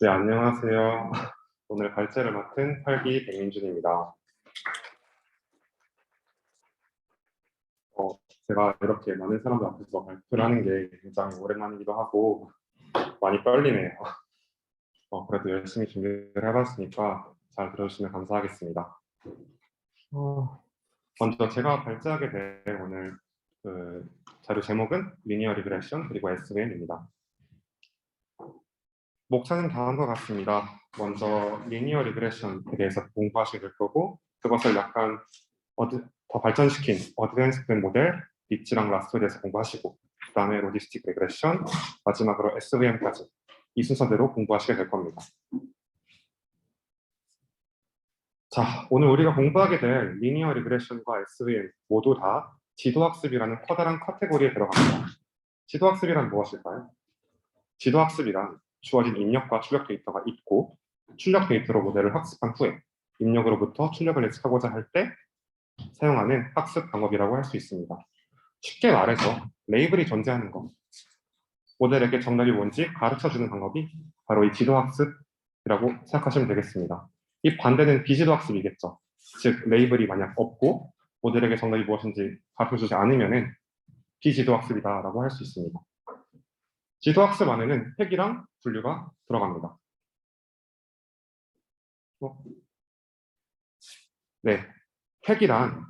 네, 안녕하세요. 오늘 발제를 맡은 8기 백민준입니다. 제가 이렇게 많은 사람들 앞에서 발표를 하는 게 굉장히 오랜만이기도 하고 많이 떨리네요. 그래도 열심히 준비를 해봤으니까 잘 들어주시면 감사하겠습니다. 먼저 제가 발제하게 될 오늘 자료 제목은 리니어 리그레션 그리고 SVM입니다. 목차는 다음과 같습니다. 먼저 리니어 리그레션에 대해서 공부하시게 될 거고 그것을 약간 더 발전시킨 어드밴스드 모델 리치랑 라스트에 대해서 공부하시고 그 다음에 로지스틱 리그레션 마지막으로 SVM까지 이 순서대로 공부하시게 될 겁니다. 자, 오늘 우리가 공부하게 될 리니어 리그레션과 SVM 모두 다 지도학습이라는 커다란 카테고리에 들어갑니다. 지도학습이란 무엇일까요? 지도학습이란 주어진 입력과 출력 데이터가 있고 출력 데이터로 모델을 학습한 후에 입력으로부터 출력을 예측하고자 할 때 사용하는 학습 방법이라고 할 수 있습니다. 쉽게 말해서 레이블이 존재하는 것, 모델에게 정답이 뭔지 가르쳐주는 방법이 바로 이 지도학습이라고 생각하시면 되겠습니다. 이 반대는 비지도학습이겠죠. 즉 레이블이 만약 없고 모델에게 정답이 무엇인지 가르쳐주지 않으면 비지도학습이다라고 할 수 있습니다. 지도학습 안에는 획이랑 분류가 들어갑니다. 네, 획이란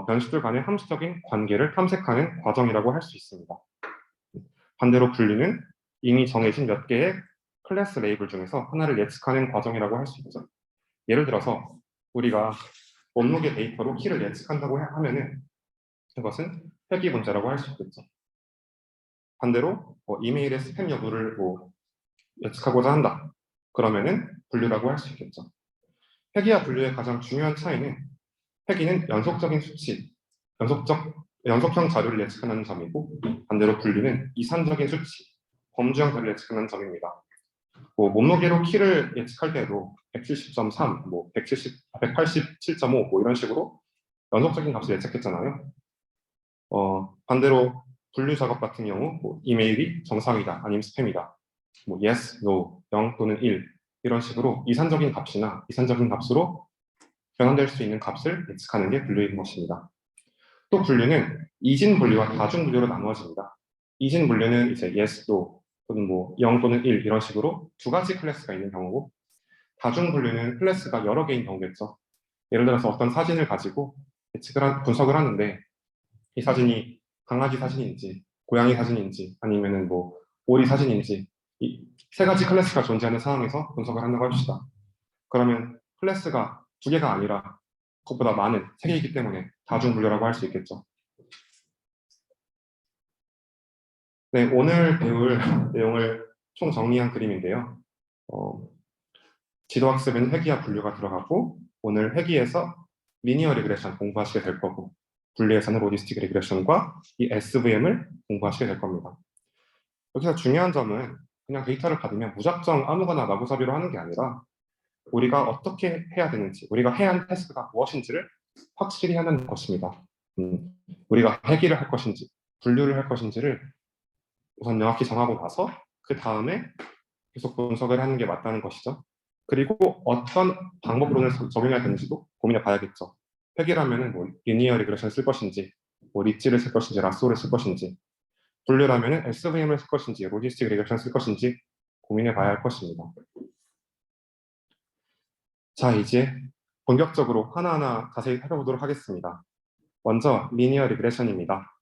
변수들 간의 함수적인 관계를 탐색하는 과정이라고 할 수 있습니다. 반대로 분류는 이미 정해진 몇 개의 클래스 레이블 중에서 하나를 예측하는 과정이라고 할 수 있죠. 예를 들어서 우리가 몸무게 데이터로 키를 예측한다고 하면은 그것은 회귀 문제라고 할 수 있겠죠. 반대로 이메일의 스팸 여부를 예측하고자 한다. 그러면은 분류라고 할 수 있겠죠. 회귀와 분류의 가장 중요한 차이는 회귀는 연속적인 수치, 연속형 자료를 예측하는 점이고 반대로 분류는 이산적인 수치, 범주형 자료를 예측하는 점입니다. 몸무게로 키를 예측할 때도 170.3, 187.5 이런 식으로 연속적인 값을 예측했잖아요. 반대로 분류 작업 같은 경우 이메일이 정상이다, 아니면 스팸이다, yes, no, 0 또는 1 이런 식으로 이산적인 값이나 이산적인 값으로 변환될 수 있는 값을 예측하는 게 분류인 것입니다. 또 분류는 이진 분류와 다중 분류로 나누어집니다. 이진 분류는 이제 yes, no 또는 0 또는 1 이런 식으로 두 가지 클래스가 있는 경우고 다중 분류는 클래스가 여러 개인 경우겠죠. 예를 들어서 어떤 사진을 가지고 분석을 하는데 이 사진이 강아지 사진인지 고양이 사진인지 아니면은 오리 사진인지 이 세 가지 클래스가 존재하는 상황에서 분석을 한다고 합시다. 그러면 클래스가 두 개가 아니라 그것보다 많은 세 개이기 때문에 다중 분류라고 할 수 있겠죠. 네, 오늘 배울 내용을 총 정리한 그림인데요. 지도학습에는 회귀와 분류가 들어가고 오늘 회귀에서 리니어 리그레션 공부하시게 될 거고 분류에서는 로지스틱 리그레션과 이 SVM을 공부하시게 될 겁니다. 여기서 중요한 점은 그냥 데이터를 받으면 무작정 아무거나 마구잡이로 하는 게 아니라 우리가 어떻게 해야 되는지, 우리가 해야 하는 태스크가 무엇인지를 확실히 하는 것입니다. 우리가 회귀를 할 것인지, 분류를 할 것인지를 우선 명확히 정하고 나서 그 다음에 계속 분석을 하는 게 맞다는 것이죠. 그리고 어떤 방법론을 적용해야 되는지도 고민해 봐야겠죠. 회귀라면은 리니어 리그레션 쓸 것인지, 리치를 쓸 것인지, 라쏘를 쓸 것인지, 분류라면은 SVM을 쓸 것인지, 로지스틱 리그레션 쓸 것인지 고민해 봐야 할 것입니다. 자, 이제 본격적으로 하나하나 자세히 살펴보도록 하겠습니다. 먼저 리니어 리그레션입니다.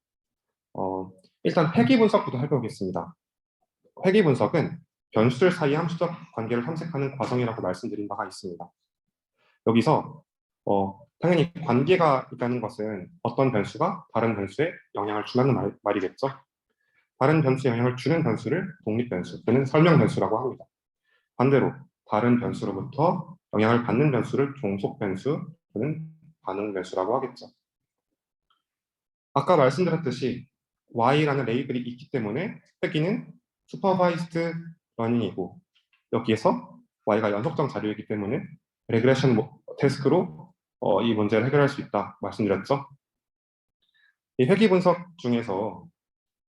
일단 회귀 분석부터 살펴보겠습니다. 회귀 분석은 변수들 사이 함수적 관계를 탐색하는 과정이라고 말씀드린 바가 있습니다. 여기서 당연히 관계가 있다는 것은 어떤 변수가 다른 변수에 영향을 준다는 말이겠죠. 다른 변수에 영향을 주는 변수를 독립변수 또는 설명변수라고 합니다. 반대로 다른 변수로부터 영향을 받는 변수를 종속변수 또는 반응변수라고 하겠죠. 아까 말씀드렸듯이 y라는 레이블이 있기 때문에 회귀는 슈퍼바이스드 러닝이고 여기에서 y가 연속적 자료이기 때문에 레그레션 태스크로 이 문제를 해결할 수 있다 말씀드렸죠. 이 회귀 분석 중에서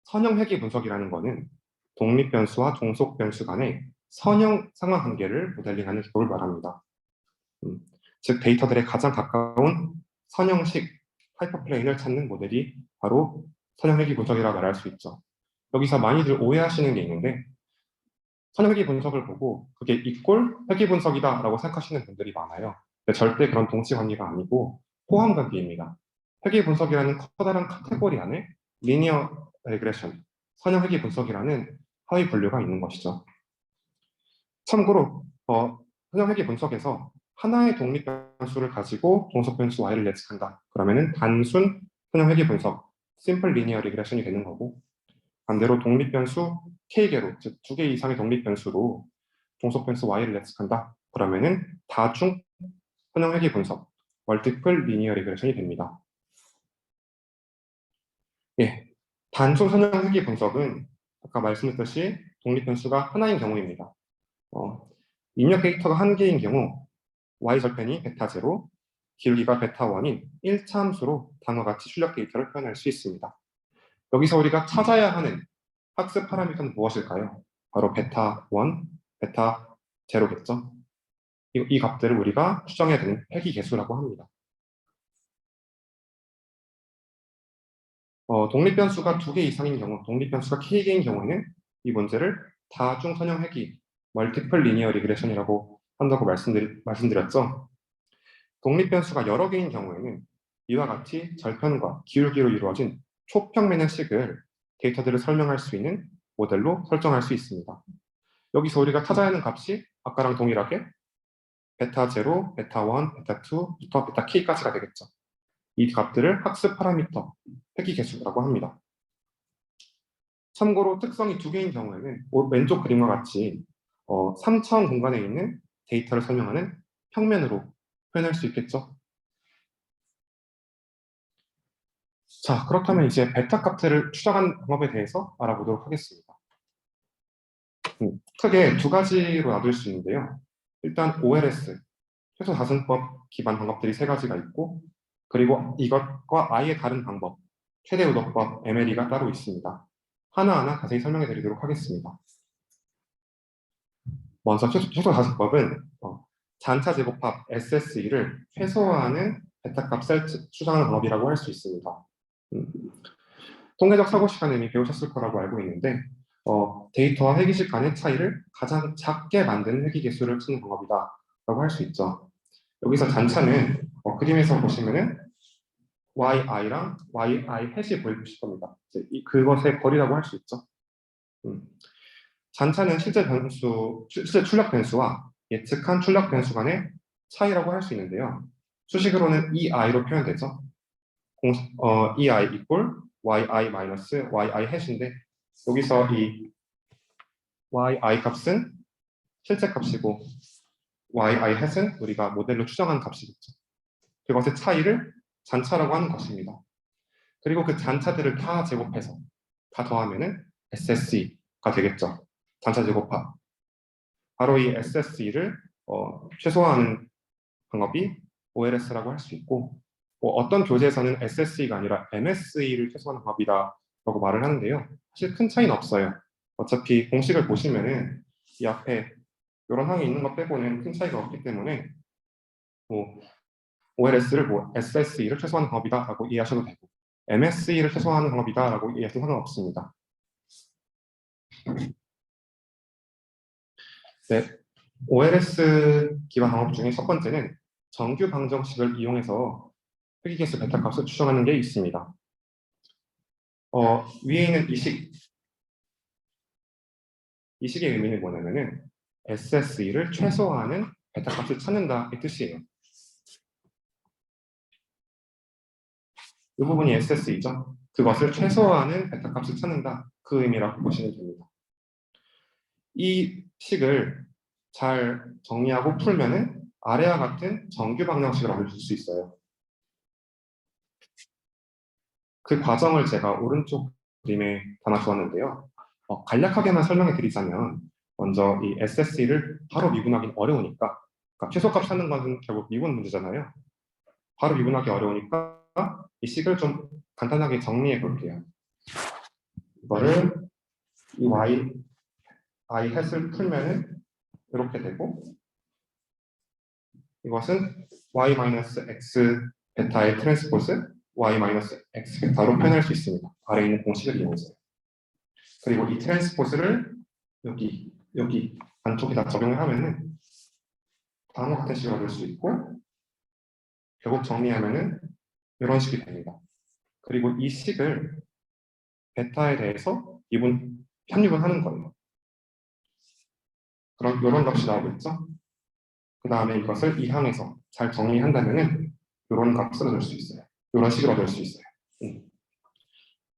선형 회귀 분석이라는 것은 독립변수와 종속변수 간의 선형 상하관계를 모델링하는 기법을 말합니다. 즉 데이터들의 가장 가까운 선형식 하이퍼플레인을 찾는 모델이 바로 선형 회귀 분석이라고 말할 수 있죠. 여기서 많이들 오해하시는 게 있는데 선형 회귀 분석을 보고 그게 이꼴 회귀 분석이다라고 생각하시는 분들이 많아요. 근데 절대 그런 동치 관계가 아니고 호환 관계입니다. 회귀 분석이라는 커다란 카테고리 안에 리니어 레그레션, 선형 회귀 분석이라는 하위 분류가 있는 것이죠. 참고로 선형 회귀 분석에서 하나의 독립 변수를 가지고 종속 변수 y를 예측한다. 그러면은 단순 선형 회귀 분석, 심플 리니어 리그레션이 되는 거고, 반대로 독립 변수 k개로, 즉 2개 이상의 독립 변수로 종속 변수 y를 예측한다. 그러면은 다중 선형 회귀 분석, 멀티플 리니어 리그레션이 됩니다. 예, 단순 선형 회귀 분석은 아까 말씀드렸듯이 독립 변수가 하나인 경우입니다. 입력 데이터가 한 개인 경우 y절편이 베타 제로, 기울기가 베타 1인 1차 함수로 다음과 같이 출력 데이터를 표현할 수 있습니다. 여기서 우리가 찾아야 하는 학습 파라미터는 무엇일까요? 바로 베타 1, 베타 제로겠죠. 이 값들을 우리가 추정해야 되는 회귀 개수라고 합니다. 독립 변수가 2개 이상인 경우, 독립 변수가 k개인 경우에는 이 문제를 다중 선형 회귀, 멀티플 리니어 리그레션이라고 한다고 말씀드렸죠. 독립 변수가 여러 개인 경우에는 이와 같이 절편과 기울기로 이루어진 초평면의 식을 데이터들을 설명할 수 있는 모델로 설정할 수 있습니다. 여기서 우리가 찾아야 하는 값이 아까랑 동일하게 베타 0, 베타 1, 베타 2부터 베타 k까지가 되겠죠. 이 값들을 학습 파라미터, 회귀 개수라고 합니다. 참고로 특성이 2개인 경우에는 왼쪽 그림과 같이 3차원 공간에 있는 데이터를 설명하는 평면으로 표현할 수 있겠죠. 자, 그렇다면 이제 베타 값들을 추정하는 방법에 대해서 알아보도록 하겠습니다. 크게 2가지로 나눌 수 있는데요. 일단 OLS, 최소 다승법 기반 방법들이 3가지가 있고, 그리고 이것과 아예 다른 방법, 최대 우도법 MLE가 따로 있습니다. 하나하나 자세히 설명해 드리도록 하겠습니다. 먼저 최소 다승법은 잔차 제곱합 SSE를 최소화하는 베타 값을 추정하는 방법이라고 할 수 있습니다. 통계적 사고 시간에 이미 배우셨을 거라고 알고 있는데 데이터와 회귀식 간의 차이를 가장 작게 만드는 회귀 개수를 찾는 방법이다라고 할 수 있죠. 여기서 잔차는 그림에서 보시면은 yi랑 yi 해시 보이실 겁니다. 그것의 거리라고 할 수 있죠. 잔차는 실제 출력 변수와 예측한 출력 변수 간의 차이라고 할 수 있는데요. 수식으로는 ei로 표현되죠. ei equal yi 마이너스 yi 해시인데 여기서 이 yi 값은 실제 값이고 yi 햇은 우리가 모델로 추정한 값이겠죠. 그것의 차이를 잔차라고 하는 것입니다. 그리고 그 잔차들을 다 제곱해서 다 더하면은 SSE가 되겠죠. 잔차 제곱합. 바로 이 SSE를 최소화하는 방법이 OLS라고 할 수 있고 어떤 교재에서는 SSE가 아니라 MSE를 최소화하는 방법이다라고 말을 하는데요. 사실 큰 차이는 없어요. 어차피 공식을 보시면은 이 앞에 이런 항이 있는 것 빼고는 큰 차이가 없기 때문에 OLS를 SSE를 최소화하는 방법이다라고 이해하셔도 되고 MSE를 최소화하는 방법이다라고 이해하셔도 상관없습니다. 네, OLS 기반 방법 중에 첫 번째는 정규 방정식을 이용해서 회귀개수 베타 값을 추정하는 게 있습니다. 위에 있는 이 식의 의미는 뭐냐면은 SSE를 최소화하는 베타 값을 찾는다 이 뜻이에요. 이 부분이 SSE죠. 그것을 최소화하는 베타 값을 찾는다 그 의미라고 보시면 됩니다. 이 식을 잘 정리하고 풀면은 아래와 같은 정규 방정식을 얻을 수 있어요. 그 과정을 제가 오른쪽 그림에 담아 주었는데요. 간략하게만 설명해 드리자면 먼저 이 SSE를 바로 미분하기는 어려우니까 그러니까 최소값 찾는 것은 결국 미분 문제잖아요. 바로 미분하기 어려우니까 이 식을 좀 간단하게 정리해 볼게요. 이거를 이 y 햇을 풀면은 이렇게 되고 이것은 y-x 베타의 트랜스포즈 y-x 베타로 표현할 수 있습니다. 아래에 있는 공식을 이용해서. 그리고 이 트랜스포즈를 여기 안쪽에다 적용을 하면은 다음과 같은 식으로 얻을 수 있고 결국 정리하면은 이런 식이 됩니다. 그리고 이 식을 베타에 대해서 편입을 하는 거예요. 그럼 이런 값이 나오겠죠? 그 다음에 이것을 이 항에서 잘 정리한다면은 이런 값을 얻을 수 있어요. 이런 식으로 얻을 수 있어요.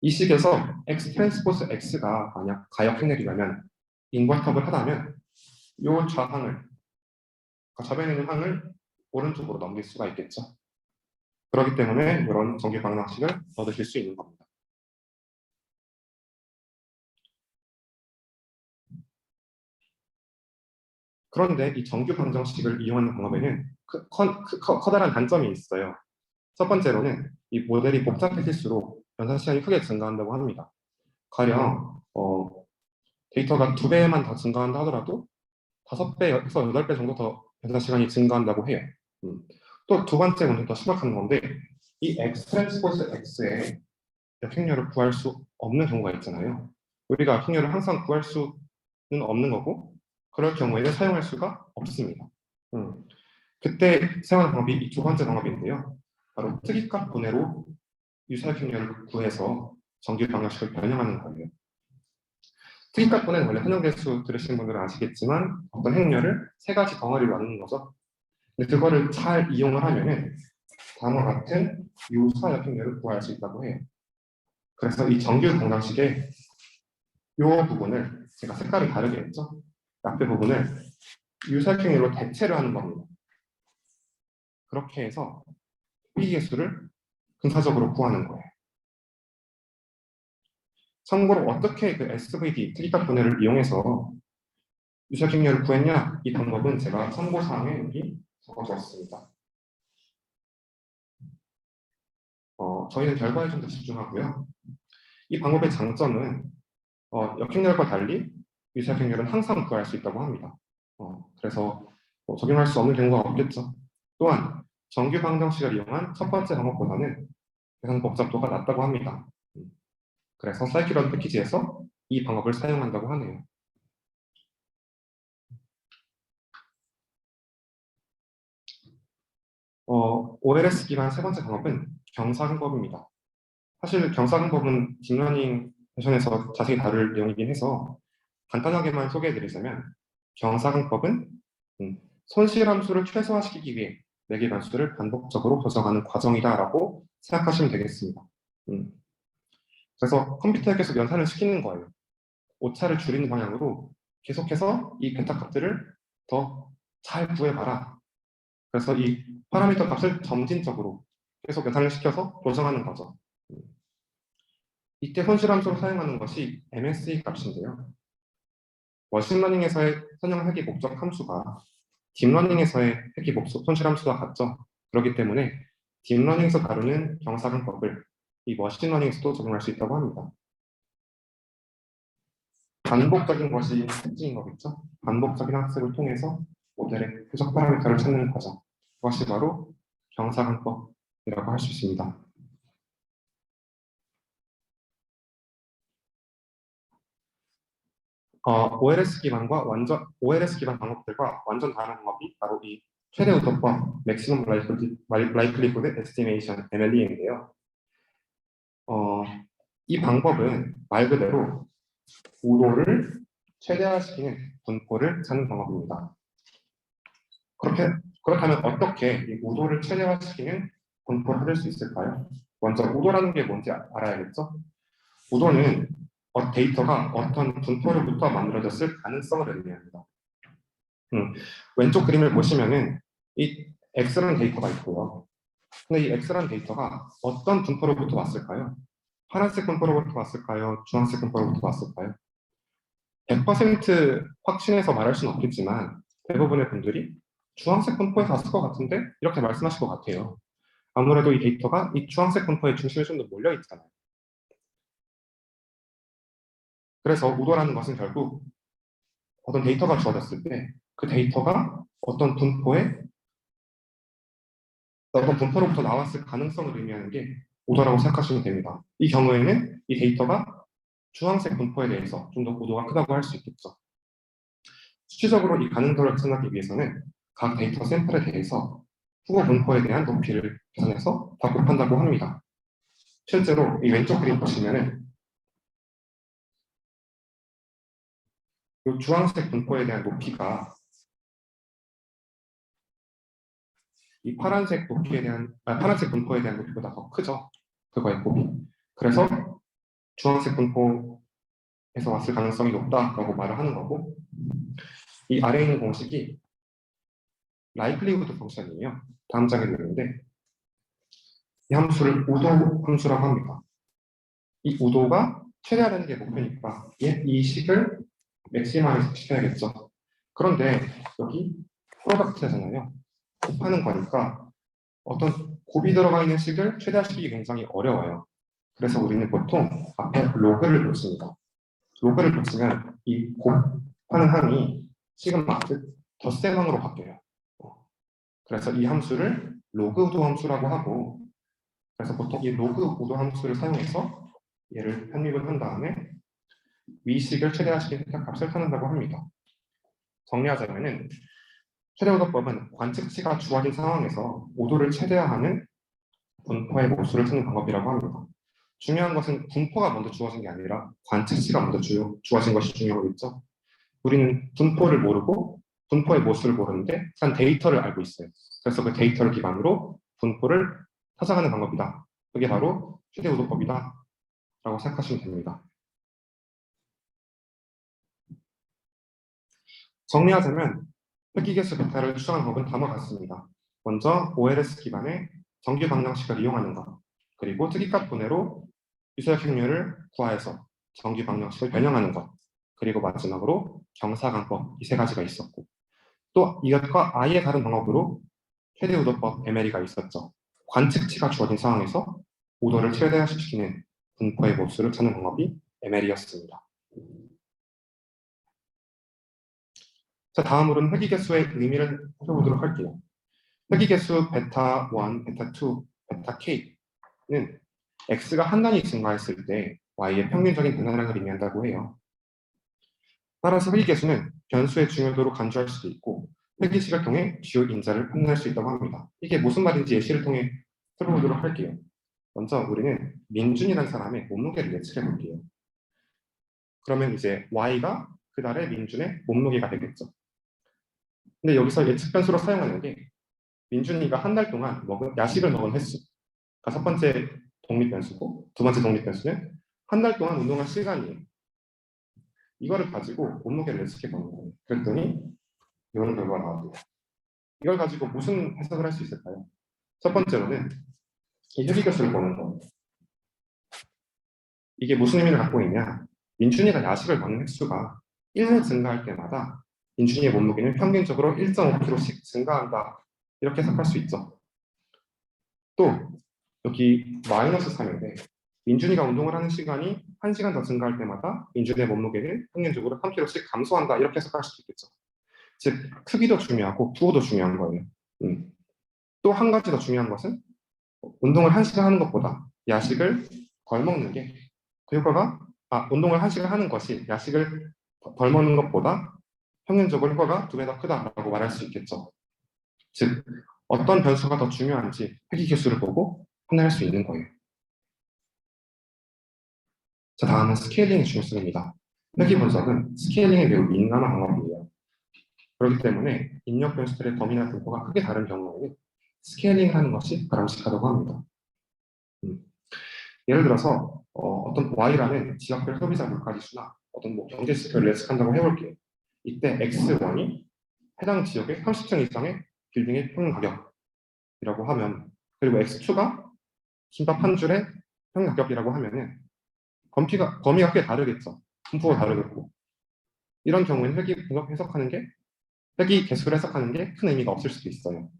이 식에서 x 트랜스포즈 x가 만약 가역 행렬이라면 인버터블 하다면 이 좌항을 좌변에 있는 항을 오른쪽으로 넘길 수가 있겠죠. 그렇기 때문에 이런 정규 방정식을 얻으실 수 있는 겁니다. 그런데 이 정규 방정식을 이용하는 방법에는 커다란 단점이 있어요. 첫 번째로는 이 모델이 복잡해질수록 연산 시간이 크게 증가한다고 합니다. 가령 데이터가 2배만 더 증가한다 하더라도 5배에서 8배 정도 더 연산 시간이 증가한다고 해요. 또 두 번째 문제는 더 심각한 건데 이 x 트랜스포즈 x의 역행렬을 구할 수 없는 경우가 있잖아요. 우리가 역행렬을 항상 구할 수는 없는 거고 그럴 경우에는 사용할 수가 없습니다. 그때 사용하는 방법이 이 두 번째 방법인데요. 바로 특이값 분해로 유사역행렬을 구해서 정규 방정식을 변형하는 거예요. 특이값 분해는 원래 현역대수 들으신 분들은 아시겠지만 어떤 행렬을 세 가지 덩어리로 나누는 거죠. 근데 그거를 잘 이용을 하면은 다음과 같은 유사역행렬을 구할 수 있다고 해요. 그래서 이 정규 방정식의 이 부분을 제가 색깔을 다르게 했죠. 앞에 부분을 유사역행렬로 대체를 하는 겁니다. 그렇게 해서 회의계수를 근사적으로 구하는 거예요. 참고로 어떻게 그 SVD, 특이값 분해를 이용해서 유사역행렬을 구했냐? 이 방법은 제가 참고사항에 여기 적어주었습니다. 저희는 결과에 좀 더 집중하고요. 이 방법의 장점은 역행렬과 달리 유사역행렬은 항상 구할 수 있다고 합니다. 그래서 적용할 수 없는 경우가 없겠죠. 또한 정규 방정식을 이용한 첫 번째 방법보다는 계산 복잡도가 낮다고 합니다. 그래서 사이클런 패키지에서 이 방법을 사용한다고 하네요. OLS 기반 세 번째 방법은 경사항법입니다. 사실 경사항법은 딥러닝 세션에서 자세히 다룰 내용이긴 해서 간단하게만 소개해드리자면 경사항법은 손실함수를 최소화시키기 위해 매개변수를 반복적으로 조정하는 과정이다라고 생각하시면 되겠습니다. 그래서 컴퓨터에 계속 연산을 시키는 거예요. 오차를 줄이는 방향으로 계속해서 이 베타 값들을 더 잘 구해봐라. 그래서 이 파라미터 값을 점진적으로 계속 연산을 시켜서 조정하는 거죠. 이때 손실함수로 사용하는 것이 MSE 값인데요. 머신러닝에서의 선형 회귀 목적 함수가 딥러닝에서의 회귀 목적 손실함수와 같죠. 그렇기 때문에 딥러닝에서 다루는 경사근법을 이 머신러닝에서도 적용할 수 있다고 합니다. 반복적인 것이 특징인 거겠죠. 반복적인 학습을 통해서 모델의 표적 파라미터를 찾는 과정. 그것이 바로 경사근법이라고 할 수 있습니다. OLS 기반 방법들과 완전 다른 방법이 바로 이 최대 우도법 Maximum Likelihood Estimation MLE인데요. 이 방법은 말 그대로 우도를 최대화시키는 분포를 찾는 방법입니다. 그렇다면 어떻게 이 우도를 최대화시키는 분포를 찾을 수 있을까요? 먼저 우도라는 게 뭔지 알아야겠죠? 우도는 데이터가 어떤 분포로부터 만들어졌을 가능성을 의미합니다. 왼쪽 그림을 보시면은 이 X라는 데이터가 있고요. 근데 이 X라는 데이터가 어떤 분포로부터 왔을까요? 파란색 분포로부터 왔을까요? 주황색 분포로부터 왔을까요? 100% 확신해서 말할 수는 없겠지만 대부분의 분들이 주황색 분포에서 왔을 것 같은데 이렇게 말씀하실 것 같아요. 아무래도 이 데이터가 이 주황색 분포의 중심에 좀 더 몰려 있잖아요. 그래서 우도라는 것은 결국 어떤 데이터가 주어졌을 때 그 데이터가 어떤 분포로부터 나왔을 가능성을 의미하는 게 오더라고 생각하시면 됩니다. 이 경우에는 이 데이터가 주황색 분포에 대해서 좀 더 오도가 크다고 할 수 있겠죠. 수치적으로 이 가능성을 계산하기 위해서는 각 데이터 샘플에 대해서 후보 분포에 대한 높이를 계산해서 다 곱한다고 합니다. 실제로 이 왼쪽 그림 보시면은 이 주황색 분포에 대한 높이가 이 파란색 분포에 대한 높이보다 더 크죠. 그거의 곱이. 그래서 주황색 분포에서 왔을 가능성이 높다라고 말을 하는 거고, 이 아래에 있는 공식이 likelihood 펑션이에요. 다음 장에 있는데 이 함수를 우도 함수라고 합니다. 이 우도가 최대화되는 게 목표니까 이 식을 맥시마이즈 시켜야겠죠. 그런데 여기 프로덕트잖아요. 곱하는 거니까 어떤 곱이 들어가 있는 식을 최대화시키기 굉장히 어려워요. 그래서 우리는 보통 앞에 로그를 놓습니다. 로그를 놓으면 이 곱하는 항이 시그마, 즉 덧셈 항으로 바뀌어요. 그래서 이 함수를 로그 우도 함수라고 하고, 그래서 보통 이 로그 우도 함수를 사용해서 얘를 편입을 한 다음에 위식을 최대화시킨 획값을 찾는다고 합니다. 정리하자면은 최대우도법은 관측치가 주어진 상황에서 오도를 최대화하는 분포의 모수를 찾는 방법이라고 합니다. 중요한 것은 분포가 먼저 주어진 게 아니라 관측치가 먼저 주어진 것이 중요하겠죠. 우리는 분포를 모르고 분포의 모수를 모르는데 일단 데이터를 알고 있어요. 그래서 그 데이터를 기반으로 분포를 찾아가는 방법이다. 그게 바로 최대우도법이다 라고 생각하시면 됩니다. 정리하자면 회귀개수 베타를 추정하는 법은 다음과 같습니다. 먼저 OLS 기반의 정규 방정식을 이용하는 것, 그리고 특이값 분해로 유사역 확률을 구하여서 정규 방정식을 변형하는 것, 그리고 마지막으로 경사강법, 이 세 가지가 있었고, 또 이것과 아예 다른 방법으로 최대우도법 MLE가 있었죠. 관측치가 주어진 상황에서 오도를 최대화시키는 분포의 모수를 찾는 방법이 MLE였습니다. 자, 다음으로는 회귀개수의 의미를 살펴보도록 할게요. 회귀개수 베타 1, 베타 2, 베타 k는 x가 한 단위 증가했을 때 y의 평균적인 변화량을 의미한다고 해요. 따라서 회귀개수는 변수의 중요도로 간주할 수도 있고 회귀식을 통해 주요 인자를 판단할 수 있다고 합니다. 이게 무슨 말인지 예시를 통해 살펴보도록 할게요. 먼저 우리는 민준이라는 사람의 몸무게를 예측해 볼게요. 그러면 이제 y가 그달의 민준의 몸무게가 되겠죠. 근데 여기서 예측 변수로 사용하는 게 민준이가 한 달 동안 야식을 먹은 횟수가 첫 번째 독립 변수고, 두 번째 독립 변수는 한 달 동안 운동한 시간이에요. 이거를 가지고 몸무게를 예측해 보는 거예요. 그랬더니 이런 결과가 나왔대요. 이걸 가지고 무슨 해석을 할 수 있을까요? 첫 번째로는 이 회귀교수를 보는 거예요. 이게 무슨 의미를 갖고 있냐? 민준이가 야식을 먹는 횟수가 1회 증가할 때마다 민준이의 몸무게는 평균적으로 1.5kg씩 증가한다. 이렇게 해석할 수 있죠. 또 여기 마이너스 3인데 민준이가 운동을 하는 시간이 1시간 더 증가할 때마다 민준의 몸무게는 평균적으로 3kg씩 감소한다. 이렇게 해석할 수도 있겠죠. 즉 크기도 중요하고 부호도 중요한 거예요. 또 한 가지 더 중요한 것은 운동을 1시간 하는 것보다 야식을 덜 먹는 게 그 효과가 운동을 1시간 하는 것이 야식을 덜 먹는 것보다 평균적으로 효과가 2배 더 크다라고 말할 수 있겠죠. 즉 어떤 변수가 더 중요한지 회귀개수를 보고 판단할 수 있는 거예요. 자, 다음은 스케일링의 중요성입니다. 회귀 분석은 스케일링에 매우 민감한 방법이에요. 그렇기 때문에 입력 변수들의 범위나 분포가 크게 다른 경우에는 스케일링을 하는 것이 바람직하다고 합니다. 예를 들어서 어떤 Y라는 지역별 소비자 물가지수나 어떤 경제 지표를 예측한다고 해볼게요. 이때 X1이 해당 지역의 30층 이상의 빌딩의 평균 가격이라고 하면, 그리고 X2가 김밥 한 줄의 평균 가격이라고 하면은 범위가 꽤 다르겠죠. 분포가 다르겠고. 이런 경우에는 회귀 개수를 해석하는 게 큰 의미가 없을 수도 있어요.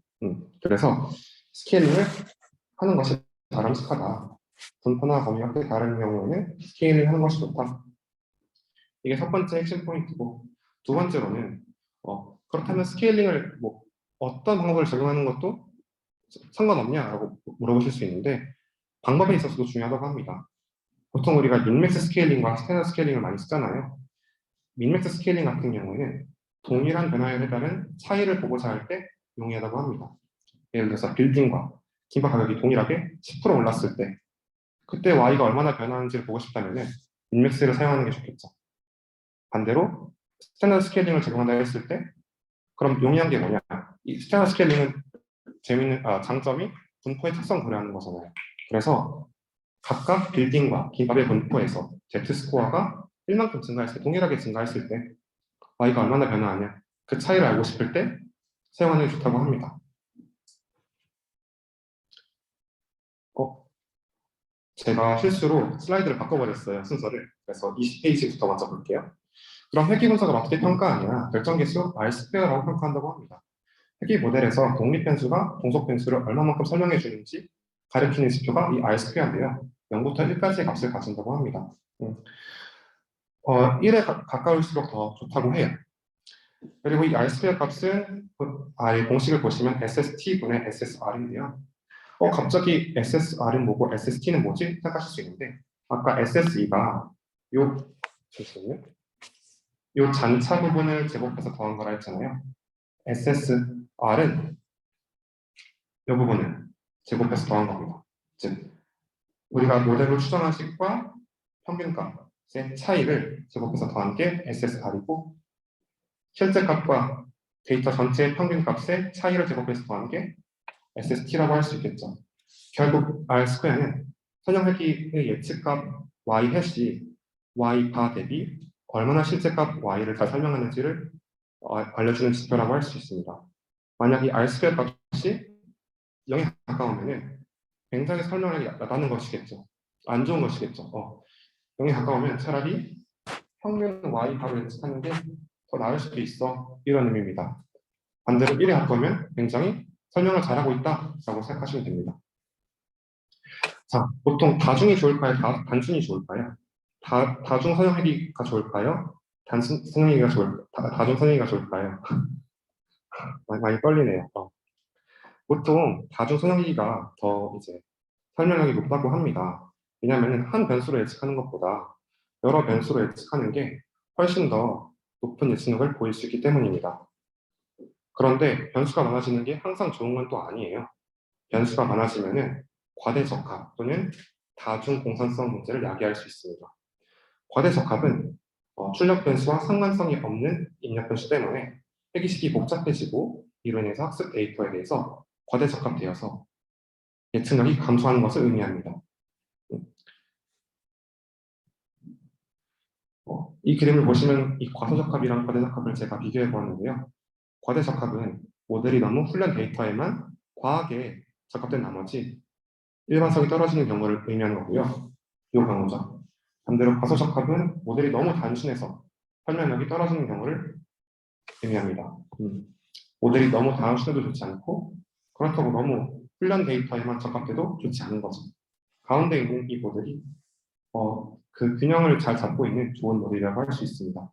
그래서 스케일링을 하는 것이 바람직하다. 분포나 범위가 꽤 다른 경우에는 스케일링을 하는 것이 좋다. 이게 첫 번째 핵심 포인트고, 두 번째로는 그렇다면 스케일링을 뭐 어떤 방법을 적용하는 것도 상관없냐라고 물어보실 수 있는데 방법에 있어서도 중요하다고 합니다. 보통 우리가 민맥스 스케일링과 스탠다드 스케일링을 많이 쓰잖아요. 민맥스 스케일링 같은 경우에는 동일한 변화에 따른 차이를 보고자 할 때 용이하다고 합니다. 예를 들어서 빌딩과 김밥 가격이 동일하게 10% 올랐을 때 그때 Y가 얼마나 변하는지를 보고 싶다면 민맥스를 사용하는 게 좋겠죠. 반대로 스탠다드 스케일링을 적용한다 했을 때 그럼 용이한 게 뭐냐? 이 스탠다드 스케일링은 장점이 분포의 특성 고려하는 거잖아요. 그래서 각각 빌딩과 김밥의 분포에서 Z스코어가 1만큼 증가했을 때, 동일하게 증가했을 때 Y가 얼마나 변화하냐 그 차이를 알고 싶을 때 사용하는 게 좋다고 합니다. 제가 실수로 슬라이드를 바꿔버렸어요, 순서를. 그래서 20페이지부터 먼저 볼게요. 그럼 회귀 분석을 어떻게 평가하냐? 결정계수 R 스퀘어라고 평가한다고 합니다. 회귀 모델에서 독립변수가 동속변수를 얼마만큼 설명해 주는지 가르치는 지표가 이 R 스퀘어인데요. 0부터 1까지의 값을 가진다고 합니다. 1에 가까울수록 더 좋다고 해요. 그리고 이 R 스퀘어 값은 공식을 보시면 SST분의 SSR인데요. 갑자기 SSR은 뭐고 SST는 뭐지? 생각하실 수 있는데 아까 SSE가 잠시만요. 요 잔차 부분을 제곱해서 더한 거라 했잖아요. SSR은 이 부분을 제곱해서 더한 겁니다. 즉 우리가 모델로 추정한 식과 평균값의 차이를 제곱해서 더한 게 SSR이고 실제 값과 데이터 전체의 평균값의 차이를 제곱해서 더한 게 SST라고 할 수 있겠죠. 결국 R 스퀘어는 선형회귀의 예측값 Y 해시 Y 바 대비 얼마나 실제값 Y를 잘 설명하는지를 알려주는 지표라고 할 수 있습니다. 만약 이 R 스퀘어 값이 0에 가까우면 굉장히 설명하기 낮다는 것이겠죠. 안 좋은 것이겠죠. 0에 가까우면 차라리 평균 Y 바를 예측하는 게 더 나을 수도 있어. 이런 의미입니다. 반대로 1에 가까우면 굉장히 설명을 잘하고 있다라고 생각하시면 됩니다. 자, 보통 다중이 좋을까요? 단순이 좋을까요? 다중 선형회귀가 좋을까요? 단순 선형회귀가 다중 선형회귀가 좋을까요? 많이 떨리네요. 보통 다중 선형회귀가 더 이제 설명력이 높다고 합니다. 왜냐하면 한 변수로 예측하는 것보다 여러 변수로 예측하는 게 훨씬 더 높은 예측력을 보일 수 있기 때문입니다. 그런데 변수가 많아지는 게 항상 좋은 건 또 아니에요. 변수가 많아지면은 과대적합 또는 다중 공산성 문제를 야기할 수 있습니다. 과대적합은 출력 변수와 상관성이 없는 입력 변수 때문에 회귀식이 복잡해지고 이로 인해서 학습 데이터에 대해서 과대적합되어서 예측력이 감소하는 것을 의미합니다. 이 그림을 보시면 이 과소적합이랑 과대적합을 제가 비교해 보았는데요. 과대적합은 모델이 너무 훈련 데이터에만 과하게 적합된 나머지 일반성이 떨어지는 경우를 의미하는 거고요. 이 경우죠. 반대로 과소적합은 모델이 너무 단순해서 설명력이 떨어지는 경우를 의미합니다. 모델이 너무 단순해도 좋지 않고 그렇다고 너무 훈련 데이터에만 적합해도 좋지 않은 거죠. 가운데 있는 이 모델이 그 균형을 잘 잡고 있는 좋은 모델이라고 할 수 있습니다.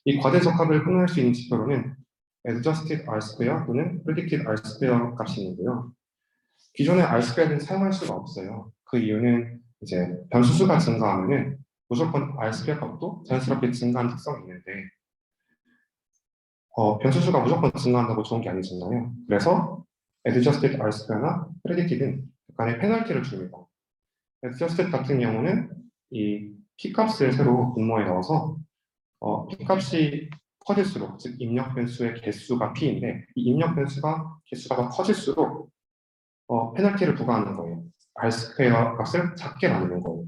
이 과대적합을 표현할 수 있는 지표로는 adjusted R-square 또는 predicted R-square 값이 있는데요. 기존의 R-square는 사용할 수가 없어요. 그 이유는 이제 변수수가 증가하면은 무조건 R-square 값도 자연스럽게 증가하는 특성이 있는데 변수수가 무조건 증가한다고 좋은 게 아니잖아요. 그래서 adjusted R-square나 predicted는 약간의 페널티를 줍니다. adjusted 같은 경우는 이 P값을 새로 분모에 넣어서 P값이 커질수록, 즉 입력 변수의 개수가 P인데 이 입력 변수가 개수가 커질수록 페널티를 부과하는 거예요. R-스퀘어 값을 작게 만드는 거예요.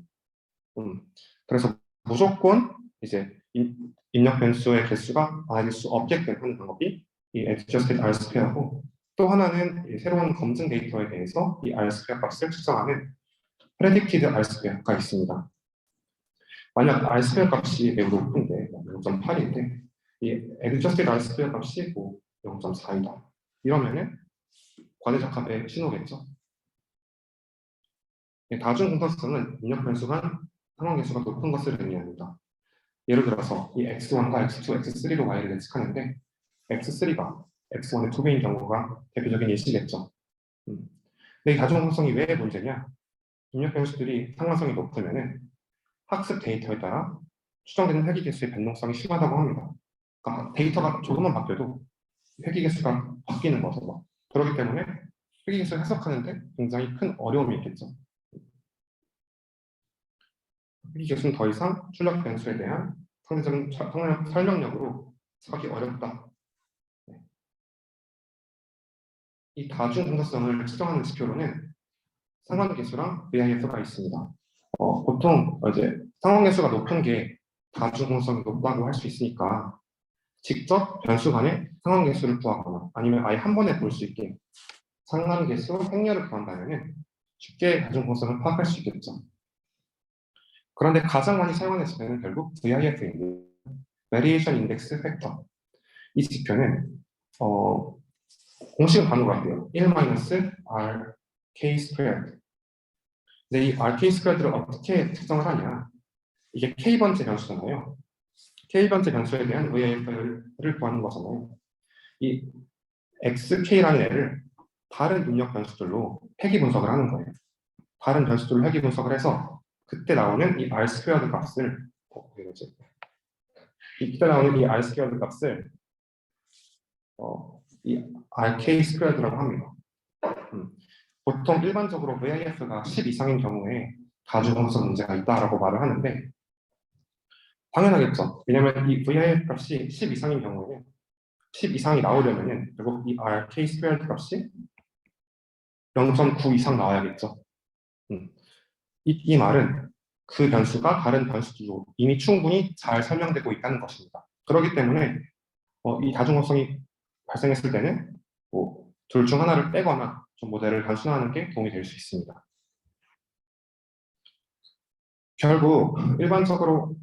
그래서 무조건 이제 입력 변수의 개수가 많아질 수 없게끔 하는 방법이 이 adjusted R-스퀘어고 또 하나는 이 새로운 검증 데이터에 대해서 이 R-스퀘어 값을 측정하는 predicted R-스퀘어가 있습니다. 만약 R-스퀘어 값이 매우 높은데 0.8인데 이 adjusted R-스퀘어 값이 0.4이다. 이러면은 과대적합의 신호겠죠. 다중 공산성은 입력 변수간 상황 개수가 높은 것을 의미합니다. 예를 들어서 이 x1과 x2, x3로 y를 예측하는데 x3가 x1의 2배인 경우가 대표적인 예시겠죠. 근데 이 다중항성이 왜 문제냐? 입력 변수들이 상관성이 높으면은 학습 데이터에 따라 추정되는 회귀 개수의 변동성이 심하다고 합니다. 그러니까 데이터가 조금만 바뀌어도 회귀 개수가 바뀌는 거죠. 그렇기 때문에 회귀 개수를 해석하는데 굉장히 큰 어려움이 있겠죠. 회귀 개수는 더 이상 출력 변수에 대한 상대적인 설명력으로 하기 어렵다. 이 다중 공사성을 측정하는 지표로는 상관계수랑 VIF가 있습니다. 보통 이제 상관계수가 높은 게 다중 공사성이 높다고 할 수 있으니까 직접 변수 간의 상관계수를 구하거나 아니면 아예 한 번에 볼 수 있게 상관계수 행렬을 구한다면 쉽게 다중 공사성을 파악할 수 있겠죠. 그런데 가장 많이 사용하는 지표는 결국 VIF인데 Variation Index Factor. 이 지표는 공식은 간호가 돼요. 1-RK squared. 근데 이 RK squared를 어떻게 특정을 하냐? 이게 K번째 변수잖아요. K번째 변수에 대한 VIF를 구하는 거잖아요. 이 XK라는 애를 다른 입력 변수들로 회귀 분석을 하는 거예요. 다른 변수들로 회귀 분석을 해서 그때 나오는 이 R 스퀘어드 값을 이때 나오는 이 R 스퀘어드 값을 이 RK 스퀘어드라고 합니다. 보통 일반적으로 VIF가 10 이상인 경우에 다중공사 문제가 있다라고 말을 하는데 당연하겠죠. 왜냐하면 이 VIF 값이 10 이상인 경우에는 10 이상이 나오려면 결국 이 RK 스퀘어드 값이 0.9 이상 나와야겠죠. 이 말은 그 변수가 다른 변수들로 이미 충분히 잘 설명되고 있다는 것입니다. 그렇기 때문에 이 다중성이 발생했을 때는 둘 중 하나를 빼거나 좀 모델을 단순화하는 게 도움이 될 수 있습니다. 결국 일반적으로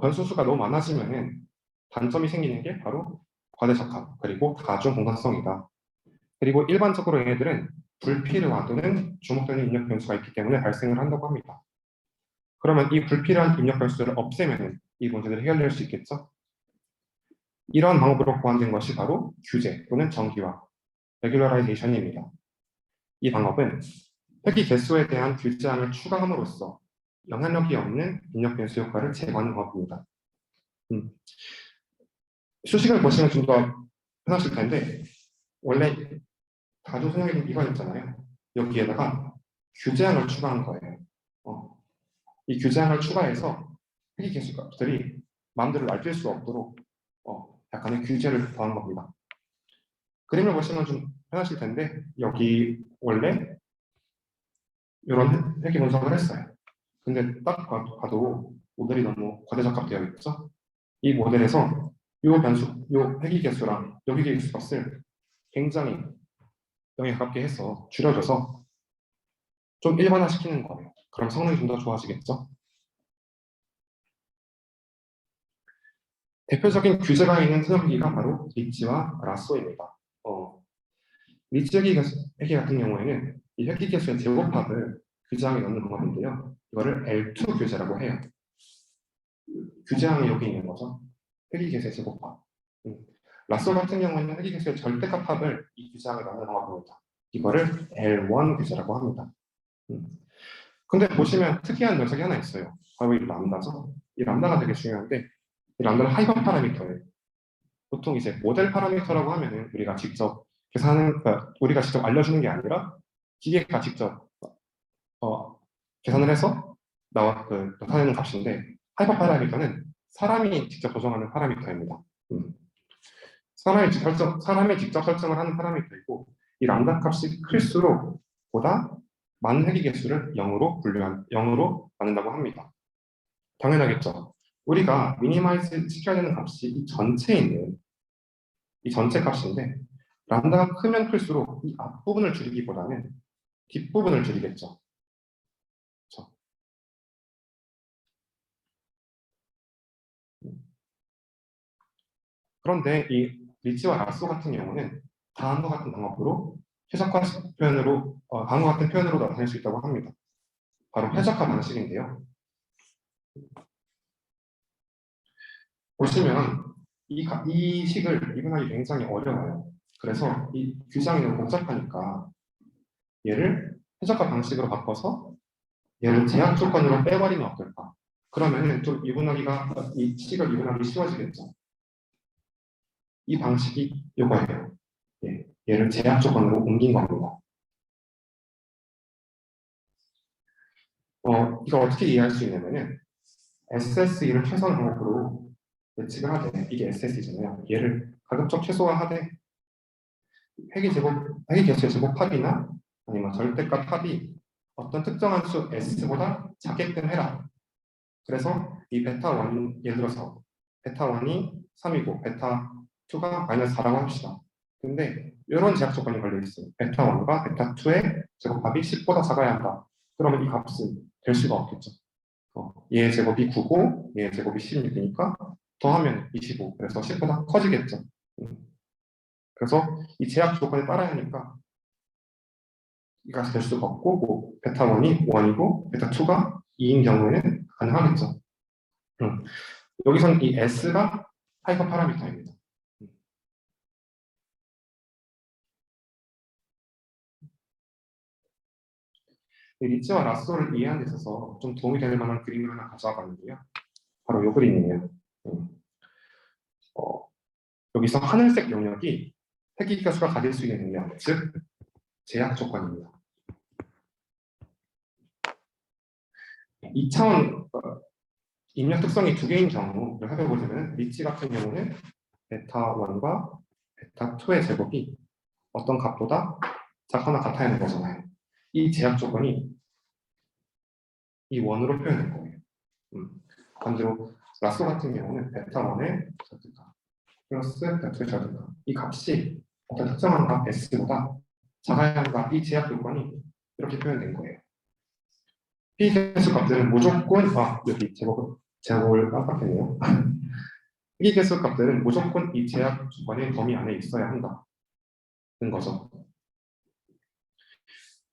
변수 수가 너무 많아지면 단점이 생기는 게 바로 과대적합 그리고 다중 공간성이다. 그리고 일반적으로 얘네들은 불필요한 또는 주목되는 입력 변수가 있기 때문에 발생을 한다고 합니다. 그러면 이 불필요한 입력 변수를 없애면 이 문제를 해결될 수 있겠죠? 이러한 방법으로 보완된 것이 바로 규제 또는 정기화, 레귤러라이제이션입니다. 이 방법은 회귀 개수에 대한 규제항을 추가함으로써 영향력이 없는 입력 변수 효과를 제거하는 방법입니다. 수식을 보시면 좀 더 편하실 텐데 원래 다중 선형에는 이거 있잖아요. 여기에다가 규제항을 추가한 거예요. 이 규제항을 추가해서 회귀 개수 값들이 마음대로 날뛸 수 없도록 약간의 규제를 더한 겁니다. 그림을 보시면 좀 편하실 텐데 여기 원래 이런 회귀 분석을 했어요. 근데 딱 봐도 모델이 너무 과대적합되어 있죠. 이 모델에서 이 변수, 이 회귀 개수랑 여기 개수 값을 굉장히 0에 가깝게 해서 줄여줘서 좀 일반화시키는 거예요. 그럼 성능이 좀 더 좋아지겠죠. 대표적인 규제가 있는 선형기가 바로 리치와 라쏘입니다. 리치 회귀 같은 경우에는 이 회귀 개수의 제곱합을 규제항에 넣는 방법인데요. 이거를 L2 규제라고 해요. 규제항이 여기 있는 거죠. 회귀 개수의 제곱합. 라쏘 같은 경우에는 회귀 개수의 절대값 합을 이 규제항에 넣는 방법입니다. 이거를 L1 규제라고 합니다. 근데 보시면 특이한 녀석이 하나 있어요. 바로 이 람다죠. 이 람다가 되게 중요한데 이 람다는 하이퍼 파라미터예요. 보통 이제 모델 파라미터라고 하면은 우리가 직접 계산하는, 그러니까 우리가 직접 알려주는 게 아니라 기계가 직접 계산을 해서 나타내는 값인데 하이퍼 파라미터는 사람이 직접 조정하는 파라미터입니다. 사람이 직접 설정을 하는 파라미터이고 이 람다 값이 클수록 보다 많은 회귀 개수를 0으로 만든다고 합니다. 당연하겠죠. 우리가 미니마이즈 시켜야 되는 값이 이 전체에 있는 이 전체 값인데 람다가 크면 클수록 이 앞부분을 줄이기보다는 뒷부분을 줄이겠죠. 그렇죠? 그런데 이 리치와 라쏘 같은 경우는 다음과 같은 방법으로 최적화 표현으로 다음과 같은 표현으로 나타낼 수 있다고 합니다. 바로 최적화 방식인데요. 보시면 이 식을 이분하기 굉장히 어려워요. 그래서 이 규정이 너무 복잡하니까 얘를 최적화 방식으로 바꿔서 얘를 제약 조건으로 빼버리면 어떨까? 그러면은 좀 이분하기가 이 식을 이분하기 쉬워지겠죠. 이 방식이 이거예요. 예, 얘를 제약 조건으로 옮긴 겁니다. 이걸 어떻게 이해할 수 있냐면은 SSE를 최소한 항목으로 예측을 하되 이게 SSE잖아요. 얘를 가급적 최소화하되 회귀 개수의 제곱합이나 아니면 절대값 합이 어떤 특정한 수 S보다 작게끔 해라. 그래서 이 베타1, 예를 들어서 베타1이 3이고 베타2가 마이너스 4라고 합시다. 근데 이런 제약 조건이 걸려 있어요. 베타1과 베타2의 제곱합이 10보다 작아야 한다. 그러면 이 값은 될 수가 없겠죠. 얘의 제곱이 9고 얘의 제곱이 16이니까 더하면 25. 그래서 10보다 커지겠죠. 그래서 이 제약 조건에 따라야 하니까 이 값이 될 수가 없고 뭐 베타1이 1이고 베타2가 2인 경우에는 가능하겠죠. 여기서는 이 S가 하이퍼 파라미터입니다. 이 리츠와 라쏘를 이해하는 데 있어서 좀 도움이 될 만한 그림을 하나 가져와 봤는데요. 바로 이 그림이에요. 여기서 하늘색 영역이 회귀가수가 가질 수 있는 능력, 즉 제약 조건입니다. 2차원 입력 특성이 두 개인 경우를 살펴보자면 리치 같은 경우는 베타1과 베타2의 제곱이 어떤 값보다 작거나 같아야 하는 거잖아요. 이 제약 조건이 이 원으로 표현될 거예요. 반대로 라쏘 같은 경우는 베타1의 절대값 플러스 베타2의 절대값 이 값이 어떤 특정한 값 S보다 작아야 한다. 이 제약 조건이 이렇게 표현된 거예요. P개수 값들은 무조건 여기 제곱을 깜빡했네요. P개수 값들은 무조건 이 제약 조건의 범위 안에 있어야 한다는 거죠.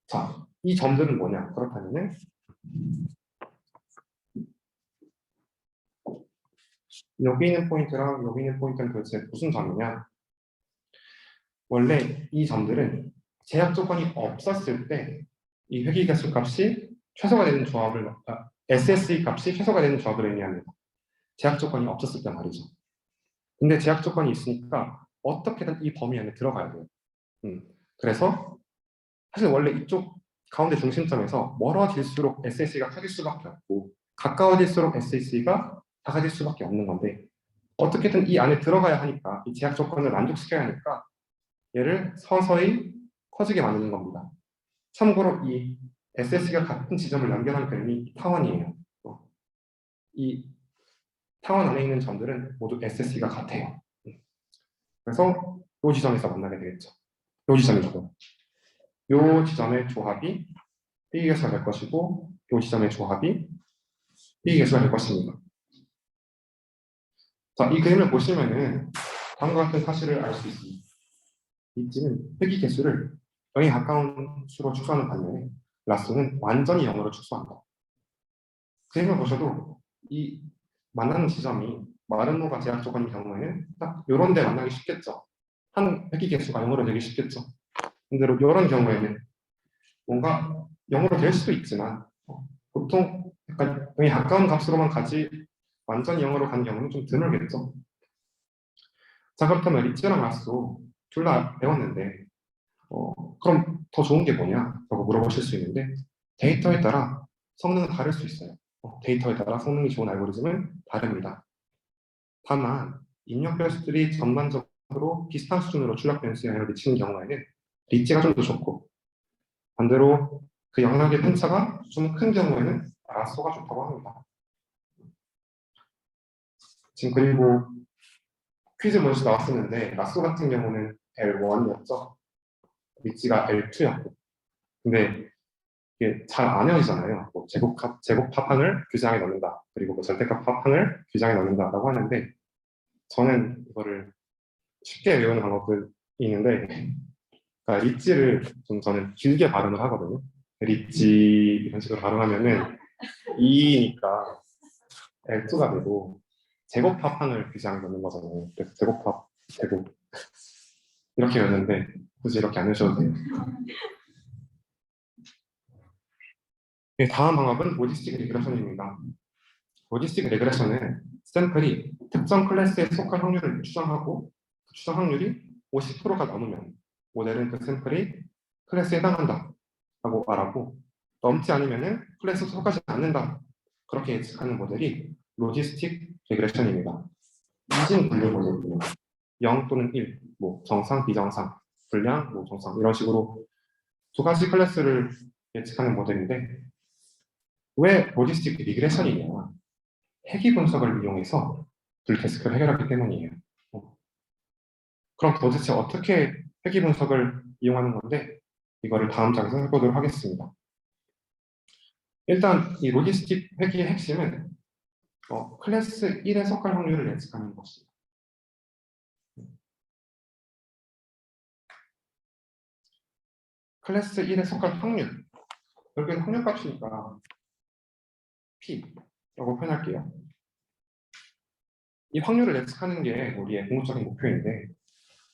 자, 이 점들은 뭐냐? 그렇다면 여기 있는 포인트랑 여기 있는 포인트는 도대체 무슨 점이냐? 원래 이 점들은 제약 조건이 없었을 때 이 회귀개수 값이 최소가 되는 조합을 SSE 값이 최소가 되는 조합을 의미합니다. 제약 조건이 없었을 때 말이죠. 근데 제약 조건이 있으니까 어떻게든 이 범위 안에 들어가야 돼요. 그래서 사실 원래 이쪽 가운데 중심점에서 멀어질수록 SSE가 커질 수밖에 없고 가까워질수록 SSE가 작아질 수밖에 없는 건데 어떻게든 이 안에 들어가야 하니까 이 제약 조건을 만족시켜야 하니까 얘를 서서히 커지게 만드는 겁니다. 참고로 이 SSE가 같은 지점을 연결한 그림이 타원이에요. 이 타원 안에 있는 점들은 모두 SSE가 같아요. 그래서 이 지점에서 만나게 되겠죠. 이 지점이죠. 이 지점의 조합이 B개수가 될 것이고 이 지점의 조합이 B개수가 될 것입니다. 자, 이 그림을 보시면은 다음과 같은 사실을 알 수 있습니다. 리치는 회귀개수를 0에 가까운 수로 축소하는 반면에 라쏘는 완전히 0으로 축소한다. 그림을 보셔도 이 만나는 지점이 마른노가 제약 조건인 경우에는 딱 이런 데 만나기 쉽겠죠. 한 회귀개수가 0으로 되기 쉽겠죠. 근데 이런 경우에는 뭔가 0으로 될 수도 있지만 보통 약간 0에 가까운 값으로만 가지 완전히 0으로 간 경우는 좀 드물겠죠. 자, 그렇다면 리치랑 라쏘 둘 다 배웠는데 그럼 더 좋은 게 뭐냐? 라고 물어보실 수 있는데 데이터에 따라 성능은 다를 수 있어요. 데이터에 따라 성능이 좋은 알고리즘은 다릅니다. 다만 입력 변수들이 전반적으로 비슷한 수준으로 출력 변수에 영향을 미치는 경우에는 리치가 좀 더 좋고 반대로 그 영역의 편차가 좀 큰 경우에는 라쏘가 좋다고 합니다. 지금 그리고 퀴즈 문제 나왔었는데 라쏘 같은 경우는 L1이었죠. 리치가 L2였고 근데 이게 잘 안 헤어지잖아요. 뭐 제곱합항을 규정에 넣는다. 그리고 뭐 절대값 합항을 규정에 넣는다라고 하는데 저는 이거를 쉽게 외우는 방법이 있는데 그러니까 리치를 좀 저는 길게 발음을 하거든요. 리치 이런 식으로 발음하면은 2니까 L2가 되고 제곱합항을 비장히 넣는 거잖아요. 그래서 제곱합, 제곱 이렇게 넣는데 굳이 이렇게 안 해주셔도 돼요. 네, 다음 방법은 로지스틱 리그레션입니다. 로지스틱 리그레션은 샘플이 특정 클래스에 속할 확률을 추정하고 그 추정 확률이 50%가 넘으면 모델은 그 샘플이 클래스에 해당한다 라고 말하고, 넘지 않으면 클래스에 속하지 않는다 그렇게 예측하는 모델이 로지스틱 리그레션입니다. 이진 분류 모델이에요. 0 또는 1, 뭐 정상, 비정상, 불량, 뭐 정상 이런 식으로 두 가지 클래스를 예측하는 모델인데, 왜 로지스틱 리그레션이냐? 회귀 분석을 이용해서 불테스크를 해결하기 때문이에요. 그럼 도대체 어떻게 회귀 분석을 이용하는 건데, 이거를 다음 장에서 해보도록 하겠습니다. 일단 이 로지스틱 회귀의 핵심은 클래스 1에 속할 확률을 예측하는 것입니다. 클래스 1에 속할 확률, 여기는 확률값이니까 P라고 표현할게요. 이 확률을 예측하는 게 우리의 궁극적인 목표인데,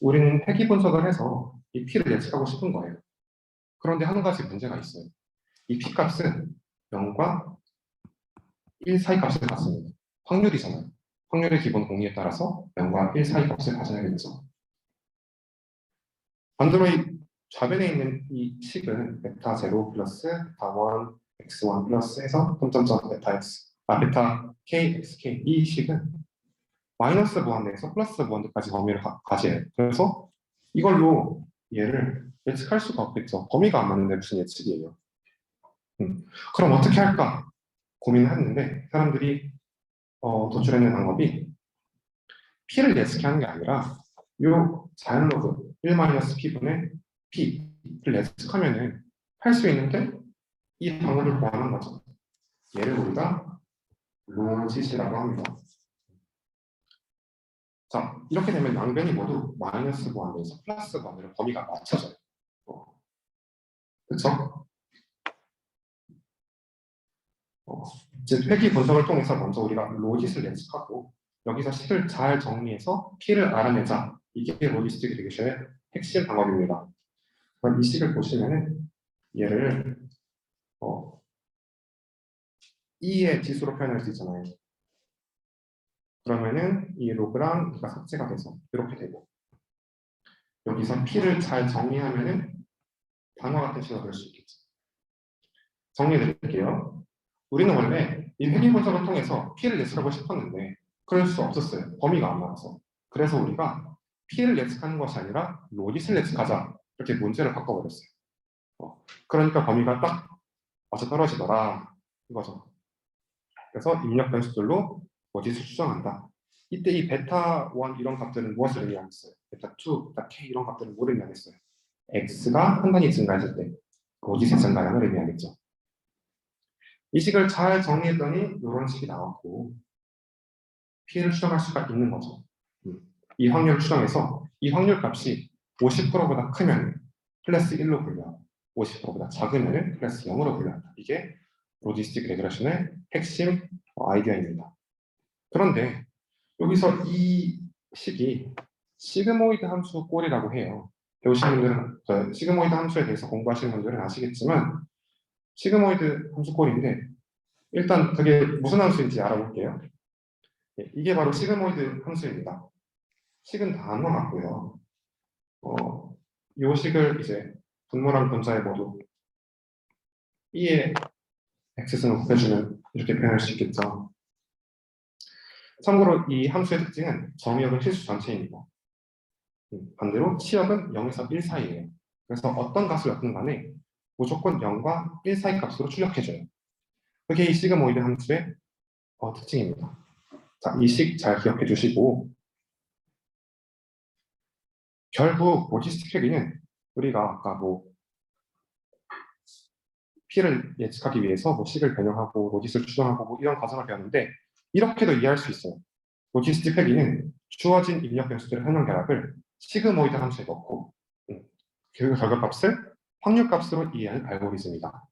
우리는 회귀 분석을 해서 이 P를 예측하고 싶은 거예요. 그런데 한 가지 문제가 있어요. 이 P값은 0과 1 사이 값을 갖습니다. 확률이잖아요. 확률의 기본 공리에 따라서 0과 1 사이 값을 가져야겠죠. 반대로 이 좌변에 있는 이 식은 베타 0 플러스 베타 1 x1 플러스 해서 점점점 베타 x, 베타 k xk, 이 식은 마이너스 무한대에서 플러스 무한대까지 범위를 가지해요. 그래서 이걸로 얘를 예측할 수가 없겠죠. 범위가 안 맞는데 무슨 예측이에요. 그럼 어떻게 할까 고민을 했는데, 사람들이 도출해낸 방법이 P를 예측하는 게 아니라 이 자연로그 1-P분의 P를 예측하면은 할 수 있는 게 이 방법을 구하는 거죠. 얘를 우리가 로짓이라고 합니다. 자, 이렇게 되면 양변이 모두 마이너스 무한대에서 플러스 무한대로 범위가 맞춰져요. 그렇죠? 즉 회귀 분석을 통해서 먼저 우리가 로짓을 예측하고 여기서 식을 잘 정리해서 P를 알아내자. 이게 로지스틱 리그레션의 핵심 방법입니다. 그럼 이 식을 보시면은 얘를 E의 지수로 표현할 수 있잖아요. 그러면은 이 로그랑 E가 삭제가 돼서 이렇게 되고, 여기서 P를 잘 정리하면은 단어 같은 식으로 될 수 있겠죠. 정리해 드릴게요. 우리는 원래 이 회귀 분석을 통해서 P를 예측하고 싶었는데 그럴 수 없었어요. 범위가 안 나와서. 그래서 우리가 P를 예측하는 것이 아니라 로짓을 예측하자, 이렇게 문제를 바꿔버렸어요. 그러니까 범위가 딱 맞아 떨어지더라 이거죠. 그래서 입력 변수들로 로짓을 추정한다. 이때 이 베타 1 이런 값들은 무엇을 의미하겠어요? 베타 2, 베타 k 이런 값들은 뭘 의미하겠어요? x가 한 단위 증가했을 때 로짓의 증가량을 의미하겠죠. 이 식을 잘 정리했더니 이런 식이 나왔고, P를 추정할 수가 있는 거죠. 이 확률을 추정해서 이 확률 값이 50%보다 크면 클래스 1로 분류하고 50%보다 작으면 클래스 0으로 분류한다. 이게 로지스틱 레그레션의 핵심 아이디어입니다. 그런데 여기서 이 식이 시그모이드 함수 꼴이라고 해요. 배우시는 분들은, 시그모이드 함수에 대해서 공부하시는 분들은 아시겠지만 시그모이드 함수 꼴인데, 일단 그게 무슨 함수인지 알아볼게요. 이게 바로 시그모이드 함수입니다. 식은 단어 같고요. 이 식을 이제 분모랑 분자에 모두 E의 x승을 곱해주면 이렇게 표현할 수 있겠죠. 참고로 이 함수의 특징은 정의역은 실수 전체입니다. 반대로 치역은 0에서 1 사이예요. 그래서 어떤 값을 넣든 간에 무조건 0과 1 사이 값으로 출력해줘요. 그게 이 시그모이드 함수의 특징입니다. 자, 이 식 잘 기억해 주시고, 결국 로지스틱 회귀는 우리가 아까 P를 예측하기 위해서 식을 변형하고 로짓을 추정하고 이런 과정을 배웠는데, 이렇게도 이해할 수 있어요. 로지스틱 회귀는 주어진 입력 변수들의 현황 결합을 시그모이드 함수에 넣고 그 결과값을 확률값으로 이해하는 알고리즘이다.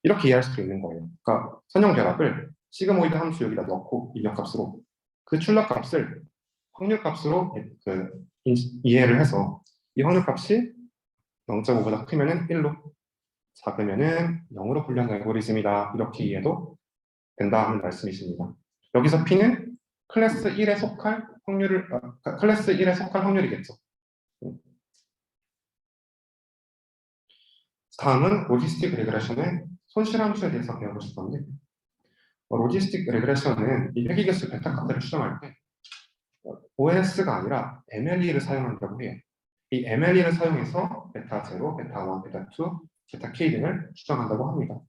이렇게 이해할 수도 있는 거예요. 그러니까 선형 결합을 시그모이드 함수 여기다 넣고 입력값으로 그 출력값을 확률값으로 이해를 해서 이 확률값이 0.5보다 크면은 1로, 작으면은 0으로 분류한 알고리즘이다. 이렇게 이해도 된다 하는 말씀이십니다. 여기서 P는 클래스 1에 속할 확률이겠죠. 다음은 로지스틱 레그레션의 손실함수에 대해서 배워보실 건데, 로지스틱 레그레션은 이 회귀개수 베타 값들을 추정할 때 OS가 아니라 MLE를 사용한다고 해요. 이 MLE를 사용해서 베타 0, 베타 1, 베타 2, 베타 K 등을 추정한다고 합니다.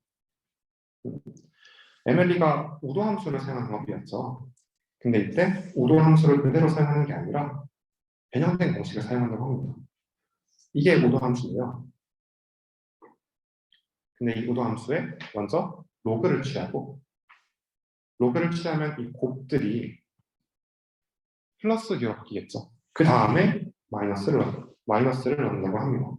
MLE가 우도 함수를 사용하는 방법이었죠. 근데 이때 우도 함수를 그대로 사용하는 게 아니라 변형된 공식을 사용한다고 합니다. 이게 우도 함수예요. 근데 이 우도 함수에 먼저 로그를 취하고, 로그를 취하면 이 곱들이 플러스 U로 바뀌겠죠. 그 다음에 마이너스를 넣는다고 합니다.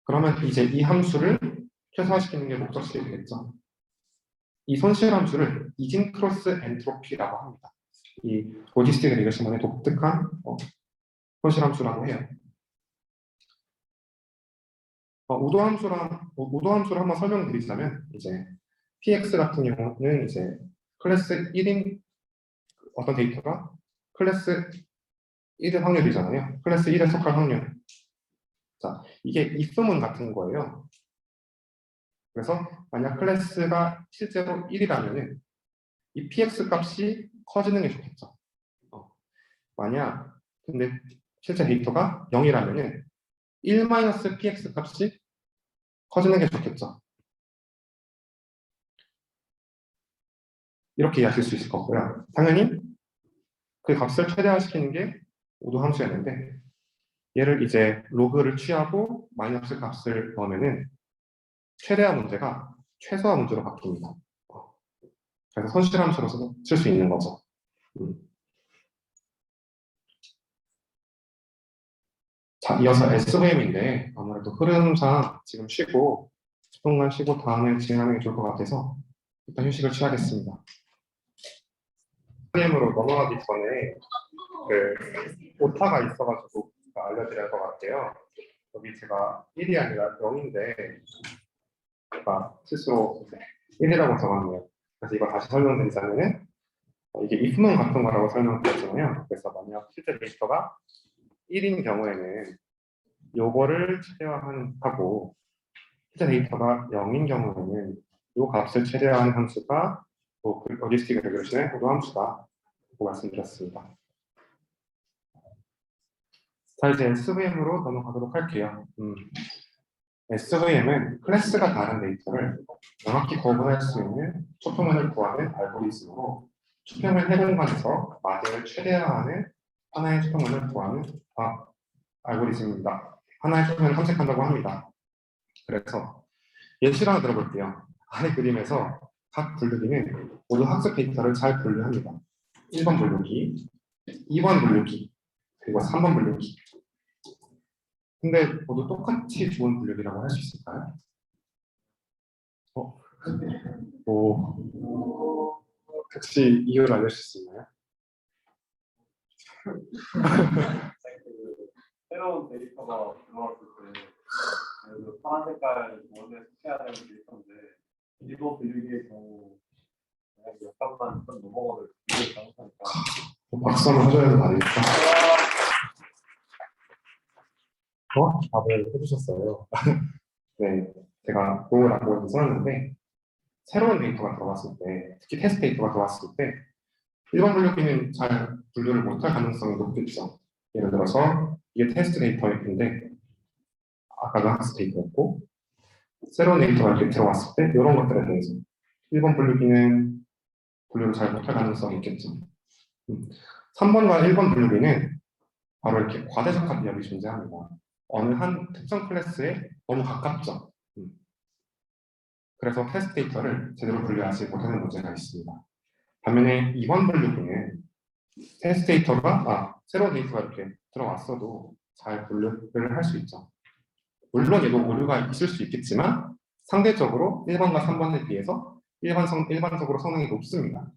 그러면 이제 이 함수를 최소화시키는 게 목적식이 되겠죠. 이 손실 함수를 이진 크로스 엔트로피라고 합니다. 이 로지스틱 리그레션만의 독특한 손실 함수라고 해요. 우도 함수를 한번 설명드리자면, 이제 px 같은 경우는 이제 클래스 1인 어떤 데이터가 클래스 1의 확률이잖아요. 클래스 1에 속할 확률. 자, 이게 if문 같은 거예요. 그래서 만약 클래스가 실제로 1이라면은 이 px 값이 커지는 게 좋겠죠. 만약 근데 실제 데이터가 0이라면은 1-px 값이 커지는 게 좋겠죠. 이렇게 이해하실 수 있을 거고요. 당연히 그 값을 최대화시키는 게 우도 함수였는데, 얘를 이제 로그를 취하고 마이너스 값을 넣으면은 최대화 문제가 최소화 문제로 바뀝니다. 그래서 손실 함수로서 쓸 수 있는 거죠. 자, 이어서 SVM인데 아무래도 흐름상 지금 쉬고 10분간 쉬고 다음에 진행하는 게 좋을 것 같아서 일단 휴식을 취하겠습니다. SVM으로 넘어가기 전에 오타가 있어가지고 알려드릴 것 같아요. 여기 제가 1이 아니라 0인데 제가 스스로 1이라고 적었네요. 그래서 이거 다시 설명드리자면은 이게 if문 같은 거라고 설명드렸잖아요. 그래서 만약 실제 데이터가 1인 경우에는 요거를 최대화하고, 실제 데이터가 0인 경우에는 요 값을 최대화하는 함수가 로지스틱 레그레션의 우도 함수다라고 말씀드렸습니다. 자, 이제 SVM으로 넘어가도록 할게요. SVM은 클래스가 다른 데이터를 명확히 거부할 수 있는 초평면을 구하는 알고리즘으로 초평면 해공간에서 마진을 최대화하는 하나의 초평면을 구하는 알고리즘입니다. 하나의 초평면을 탐색한다고 합니다. 그래서 예시를 하나 들어볼게요. 아래 그림에서 각 분류기는 모두 학습 데이터를 잘 분류합니다. 1번 분류기, 2번 분류기, 그리고 3번 분류기. 근데 모두 똑같이 좋은 분류기라고 할 수 있을까요? 혹시 이유를 알려주실 수 있나요? 새로운 데이터가 들어왔을 때 파란 색깔 원에 속해야 되는 게 있었는데, 일본 분류기의 경우 그냥 몇 번만 좀 넘어가도 되게 잘못하니까 박수 한번 해줘야 되는 거 아닙니까? 답을 해주셨어요. 네, 제가 로라고 써놨는데, 새로운 데이터가 들어왔을 때, 특히 테스트 데이터가 들어왔을 때 1번 분류기는 잘 분류를 못할 가능성이 높겠죠. 예를 들어서 이게 테스트 데이터인데 아까도 학습 데이터였고, 새로운 데이터가 이렇게 들어왔을 때 이런 것들에 대해서 1번 분류기는 분류를 잘 못할 가능성이 있겠죠. 3번과 1번 분류기는 바로 이렇게 과대적합 위협이 존재합니다. 어느 한 특정 클래스에 너무 가깝죠. 그래서 테스트 데이터를 제대로 분류하지 못하는 문제가 있습니다. 반면에 2번 분류기는 테스트 데이터가 새로운 데이터가 이렇게 들어왔어도 잘 분류를 할 수 있죠. 물론 얘도 오류가 있을 수 있겠지만 상대적으로 1번과 3번에 비해서 일반적으로 성능이 높습니다.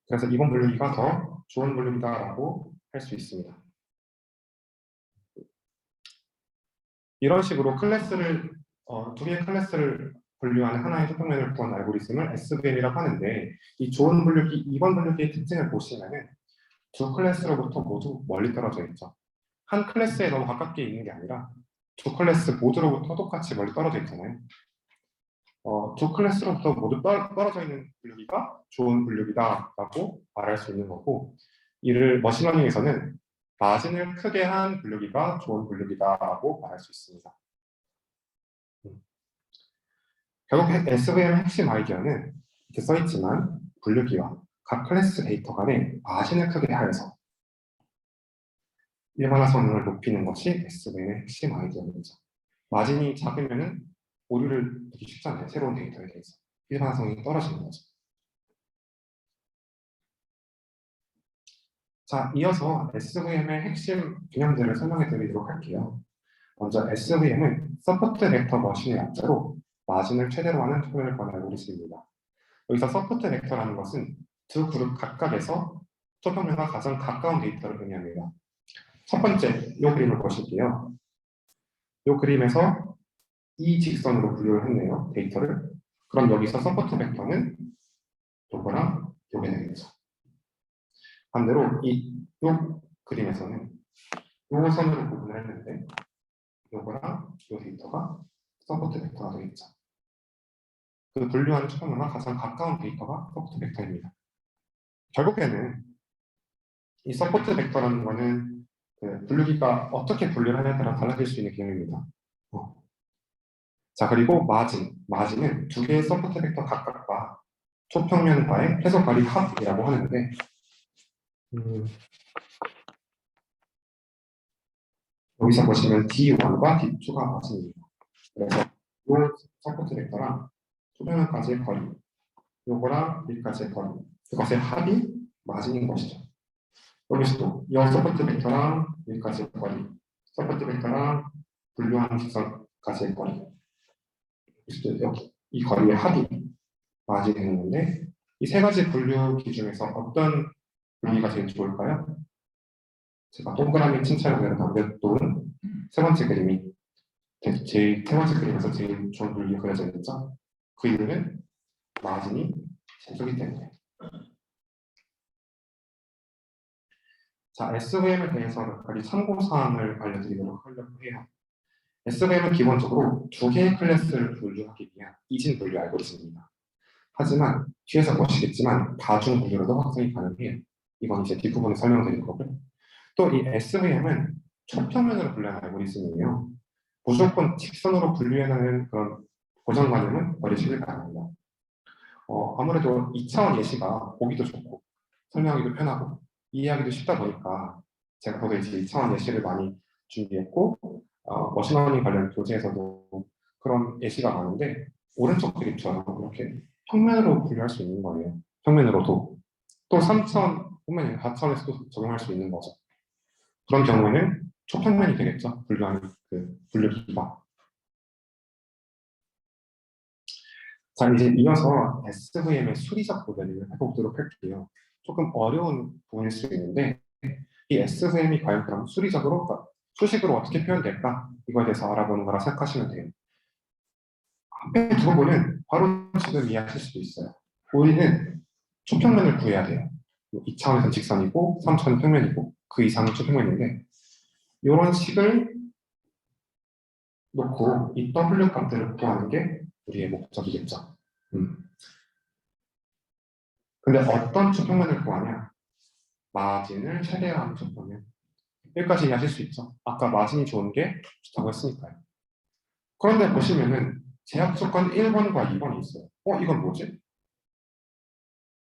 그래서 이번 분류기가 더 좋은 분류기다라고 할 수 있습니다. 이런 식으로 두 개의 클래스를 분류하는 하나의 소통면을 구한 알고리즘을 SVM이라고 하는데, 이 좋은 분류기, 2번 분류기의 특징을 보시면은 두 클래스로부터 모두 멀리 떨어져 있죠. 한 클래스에 너무 가깝게 있는 게 아니라 두 클래스 모두로부터 똑같이 멀리 떨어져 있잖아요. 두 클래스로부터 모두 떨어져 있는 분류기가 좋은 분류기다라고 말할 수 있는 거고, 이를 머신러닝에서는 마진을 크게 한 분류기가 좋은 분류기다라고 말할 수 있습니다. 결국 SVM의 핵심 아이디어는 이렇게 써있지만 분류기와 각 클래스 데이터 간의 마진을 크게 하여서 일반화 성능을 높이는 것이 SVM의 핵심 아이디어입니다. 마진이 작으면은 오류를 내기 쉽잖아요. 새로운 데이터에 대해서. 일반화성이 떨어지는 거죠. 자, 이어서 SVM의 핵심 개념들을 설명해 드리도록 할게요. 먼저 SVM은 서포트 벡터 머신의 약자로 마진을 최대로 하는 표현을 권한 알고리즘입니다. 여기서 서포트 벡터라는 것은 두 그룹 각각에서 초평면과 가장 가까운 데이터를 의미합니다. 첫 번째, 이 그림을 보실게요. 이 그림에서 이 직선으로 분류를 했네요, 데이터를. 그럼 여기서 서포트 벡터는 요거랑 요게 되겠죠. 반대로 요 그림에서는 요 선으로 구분을 했는데 요거랑 요 데이터가 서포트 벡터가 되겠죠. 그 분류하는 초평면과 가장 가까운 데이터가 서포트 벡터입니다. 결국에는 이 서포트 벡터라는 거는 그 분류기가 어떻게 분류를 하냐에 따라 달라질 수 있는 개념입니다. 자, 그리고 마진은 두 개의 서포트 벡터 각각과 초평면과의 해석거리 합이라고 하는데, 여기서 보시면 D1과 D2가 마진입니다. 그래서 이 서포트 벡터랑 초평면까지의 거리, 요거랑 여기까지의 거리, 그것의 합이 마진인 것이죠. 여기서도 이 서포트 벡터랑 여기까지의 거리, 서포트 벡터랑 분류하는 직선까지의 거리, 여기 이 거리의 합이 마진이 되는 건데, 이 세 가지 분류기 중에서 어떤 분류기가 제일 좋을까요? 제가 동그라미 칭찬을 남겨놓은 세 번째 그림이 세 번째 그림에서 제일 좋은 분류가 그려져 있죠. 그 이유는 마진이 제일 크기 때문에. 자, SVM에 대해서 몇 가지 참고사항을 알려드리도록 하려고 해요. SVM은 기본적으로 두 개의 클래스를 분류하기 위한 이진 분류 알고리즘입니다. 하지만 뒤에서 보시겠지만 다중 분류로도 확장이 가능해요. 이건 이제 뒷부분에 설명드릴 거고요. 또 이 SVM은 초평면으로 분류하는 알고리즘이에요. 무조건 직선으로 분류하는 그런 고정관념은 버리시길 바랍니다. 아무래도 2차원 예시가 보기도 좋고 설명하기도 편하고 이해하기도 쉽다 보니까 제가 거기에 이제 2차원 예시를 많이 준비했고, 머신러닝 관련 교재에서도 그런 예시가 많은데 오른쪽 그림처럼 그렇게 평면으로 분류할 수 있는 거예요. 평면으로도. 또 3차원 평면이 4차원에서도 적용할 수 있는 거죠. 그런 경우에는 초평면이 되겠죠. 분류하는 그 분류기가. 자, 이제 이어서 SVM의 수리적 모델을 해보도록 할게요. 조금 어려운 부분일 수 있는데, 이 SVM이 과연 그럼 수리적으로, 그러니까 수식으로 어떻게 표현될까? 이거에 대해서 알아보는 거라 생각하시면 돼요. 앞에 두 부분은 바로 지금 이해하실 수도 있어요. 우리는 초평면을 구해야 돼요. 2차원에서는 직선이고, 3차원은 평면이고, 그 이상은 초평면인데, 이런 식을 놓고 이 W 값들을 구하는 게 우리의 목적이겠죠. 근데 어떤 초평면을 구하냐? 마진을 최대화하는 초평면. 여기까지 이해하실 수 있죠. 아까 마진이 좋은 게 좋다고 했으니까요. 그런데 보시면은 제약 조건 1번과 2번이 있어요. 이건 뭐지?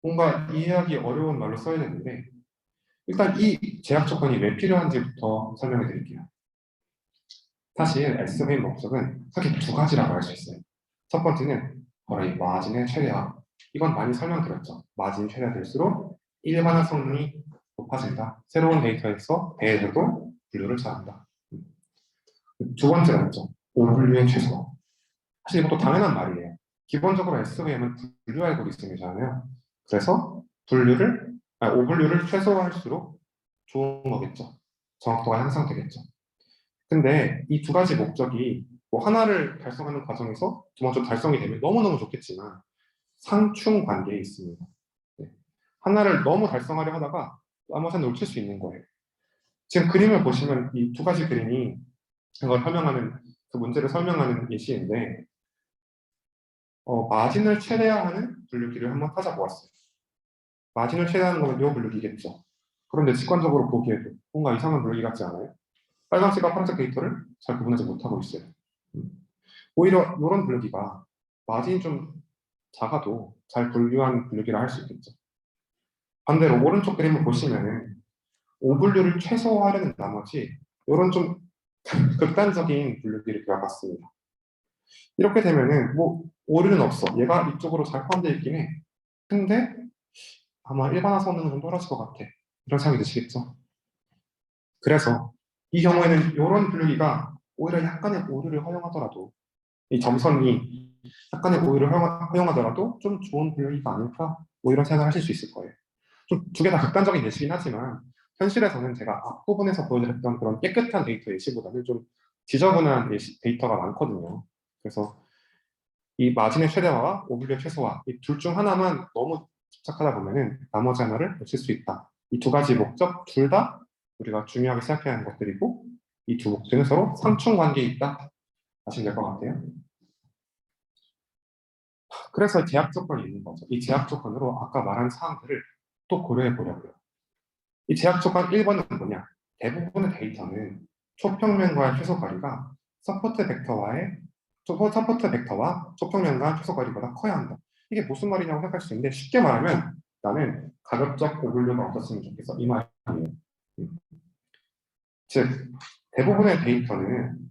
뭔가 이해하기 어려운 말로 써야 되는데, 일단 이 제약 조건이 왜 필요한지부터 설명해 드릴게요. 사실 SVM 목적은 크게 두 가지라고 할 수 있어요. 첫 번째는 바로 이 마진의 최대화. 이건 많이 설명드렸죠. 마진이 최대화될수록 일반화 성능이 높아진다. 새로운 데이터에서 대에서도 분류를 잘한다. 두 번째가 있죠. 오분류의 최소. 사실 이것도 당연한 말이에요. 기본적으로 SVM은 분류 알고리즘이잖아요. 그래서 오분류를 최소화할수록 좋은 거겠죠. 정확도가 향상되겠죠. 근데 이 두 가지 목적이 뭐 하나를 달성하는 과정에서 두 번째 달성이 되면 너무너무 좋겠지만 상충 관계에 있습니다. 네. 하나를 너무 달성하려 하다가 나머지는 놓칠 수 있는 거예요. 지금 그림을 보시면 이 두 가지 그림이 그걸 설명하는 그 문제를 설명하는 예시인데 마진을 최대화하는 분류기를 한번 찾아보았어요. 마진을 최대화하는 거는 이 분류기겠죠. 그런데 직관적으로 보기에도 뭔가 이상한 분류기 같지 않아요? 빨간색과 파란색 데이터를 잘 구분하지 못하고 있어요. 음. 오히려 이런 분류기가 마진이 좀 작아도 잘 분류한 분류기라 할 수 있겠죠. 반대로 오른쪽 그림을 보시면은 오분류를 최소화하려는 나머지 이런 좀 극단적인 분류기를 그려봤습니다. 이렇게 되면은 뭐 오류는 없어. 얘가 이쪽으로 잘 포함되어 있긴 해. 근데 아마 일반화 성능은 좀 떨어질 것 같아. 이런 생각이 드시겠죠? 그래서 이 경우에는 이런 분류기가 오히려 약간의 오류를 허용하더라도 이 점선이 약간의 오류를 허용하더라도 좀 좋은 분류기가 아닐까? 뭐 이런 생각을 하실 수 있을 거예요. 좀 두 개 다 극단적인 예시긴 하지만 현실에서는 제가 앞부분에서 보여드렸던 그런 깨끗한 데이터 예시보다는 좀 지저분한 데이터가 많거든요. 그래서 이 마진의 최대화와 오분류의 최소화 이 둘 중 하나만 너무 집착하다 보면은 나머지 하나를 놓칠 수 있다. 이 두 가지 목적 둘 다 우리가 중요하게 생각해야 하는 것들이고 이 두 목적은 서로 상충 관계에 있다. 아시면 될 것 같아요. 그래서 제약 조건이 있는 거죠. 이 제약 조건으로 아까 말한 사항들을 또 고려해 보려고요. 이 제약 조건 1번은 뭐냐? 대부분의 데이터는 초평면과의 최소 거리가 서포트 벡터와 초평면과 최소 거리보다 커야 한다. 이게 무슨 말이냐고 생각할 수 있는데 쉽게 말하면 나는 가급적 오분류가 없었으면 좋겠어. 이 말이에요. 즉 대부분의 데이터는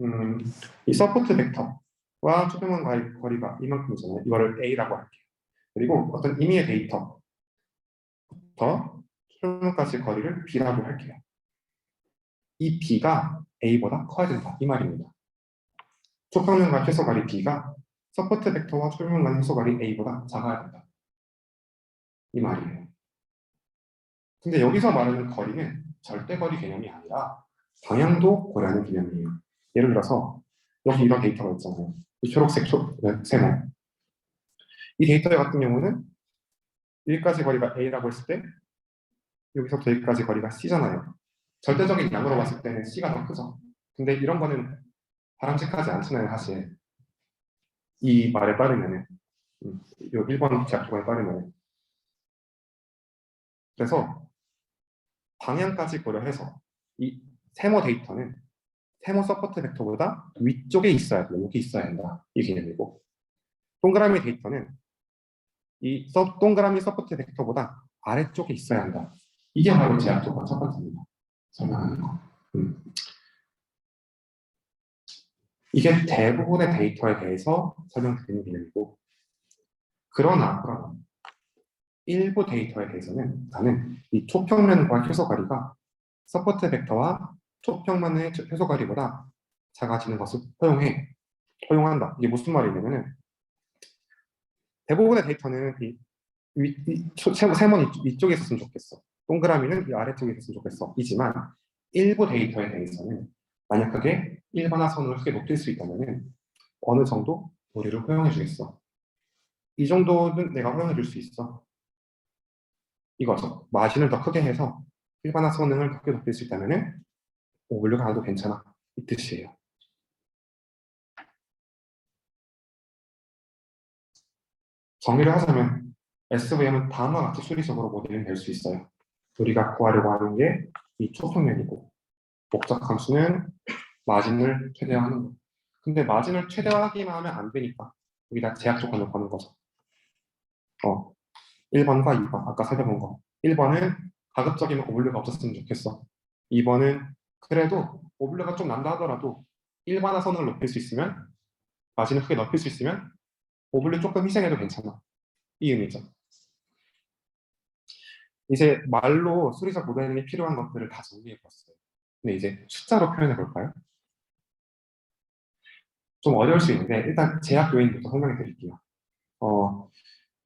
음, 이 서포트 벡터와 초평면과의 거리가 이만큼이잖아요. 이거를 A라고 할게요. 그리고 어떤 임의의 데이터부터 초평면까지 거리를 B라고 할게요. 이 B가 A보다 커야 된다. 이 말입니다. 초평면과 최소거리 B가 서포트 벡터와 초평면 최소거리 A보다 작아야 된다. 이 말이에요. 근데 여기서 말하는 거리는 절대거리 개념이 아니라 방향도 고려하는 개념이에요. 예를 들어서 여기 이런 데이터가 있잖아요. 이 초록색 세모. 이 데이터 같은 경우는 여기까지 거리가 A라고 했을 때 여기서부터 여기까지 거리가 C잖아요. 절대적인 양으로 봤을 때는 C가 더 크죠. 근데 이런 거는 바람직하지 않잖아요, 사실. 이 말에 따르면은, 이 1번 제약 조건에 따르면. 그래서 방향까지 고려해서 이 세모 데이터는 세모 서포트 벡터보다 위쪽에 있어야 돼요. 여기 있어야 한다. 이 개념이고. 동그라미 데이터는 동그라미 서포트 벡터보다 아래쪽에 있어야 한다. 이게 바로 제약 조건 첫 번째입니다. 설명하는 거. 이게 대부분의 데이터에 대해서 설명드리는 개념이고, 그러나 일부 데이터에 대해서는 나는 이 초평면과 최소거리가 서포트 벡터와 초평면의 최소거리보다 작아지는 것을 허용한다. 이게 무슨 말이냐면은 대부분의 데이터는 세모는 이쪽에 있었으면 좋겠어. 동그라미는 이 아래쪽에 있었으면 좋겠어. 이지만 일부 데이터에 대해서는 만약에 일반화선을 크게 높일 수 있다면은 어느 정도 우리를 허용해 주겠어. 이 정도는 내가 허용해 줄 수 있어. 이거죠. 마진을 더 크게 해서 일반화 성능을 크게 높일 수 있다면은 오분류가 안 해도 괜찮아. 이 뜻이에요. 정리를 하자면 SVM은 다음과 같이 수리적으로 모델링 될 수 있어요. 우리가 구하려고 하는 게 이 초평면이고 목적 함수는 마진을 최대화하는 거. 근데 마진을 최대화하기만 하면 안 되니까 여기다 제약 조건을 거는 거죠. 1번과 2번 아까 살펴본 거. 1번은 가급적이면 오분류가 없었으면 좋겠어. 2번은 그래도 오분류가 좀 난다 하더라도 일반화 선을 높일 수 있으면 마진을 크게 높일 수 있으면 오분류 조금 희생해도 괜찮아. 이 의미죠. 이제 말로 수리적 모델링이 필요한 것들을 다 정리해 봤어요. 근데 이제 숫자로 표현해 볼까요? 좀 어려울 수 있는데 일단 제약 요인부터 설명해 드릴게요.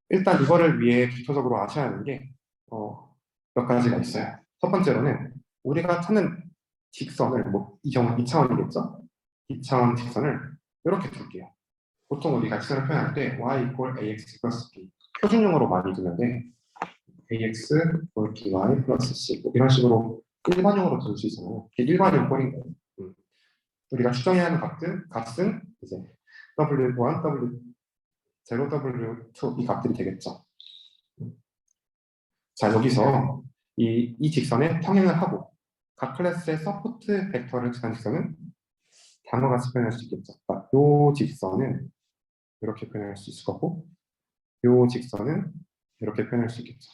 일단 이거를 위해 기초적으로 아셔야 하는 게 몇 가지가 있어요. 첫 번째로는 우리가 찾는 직선을 이 경우 2차원이겠죠? 2차원 직선을 이렇게 둘게요. 보통 우리가 직선을 표현할 때 y equal ax 플러스 b 표준형으로 많이 두는데 ax equal by 플러스 c 뭐 이런 식으로 일반형으로 둘 수 있잖아요. 이게 일반형 꼴인 거예요. 우리가 추정해야 하는 값은 이제 w1, w0, w2 이 값들이 되겠죠. 자, 여기서 이 직선에 평행을 하고 각 클래스의 서포트 벡터를 지난 직선은 다음과 같이 표현할 수 있겠죠. 그러니까 요 직선은 이렇게 표현할 수 있을 거고 요 직선은 이렇게 표현할 수 있겠죠.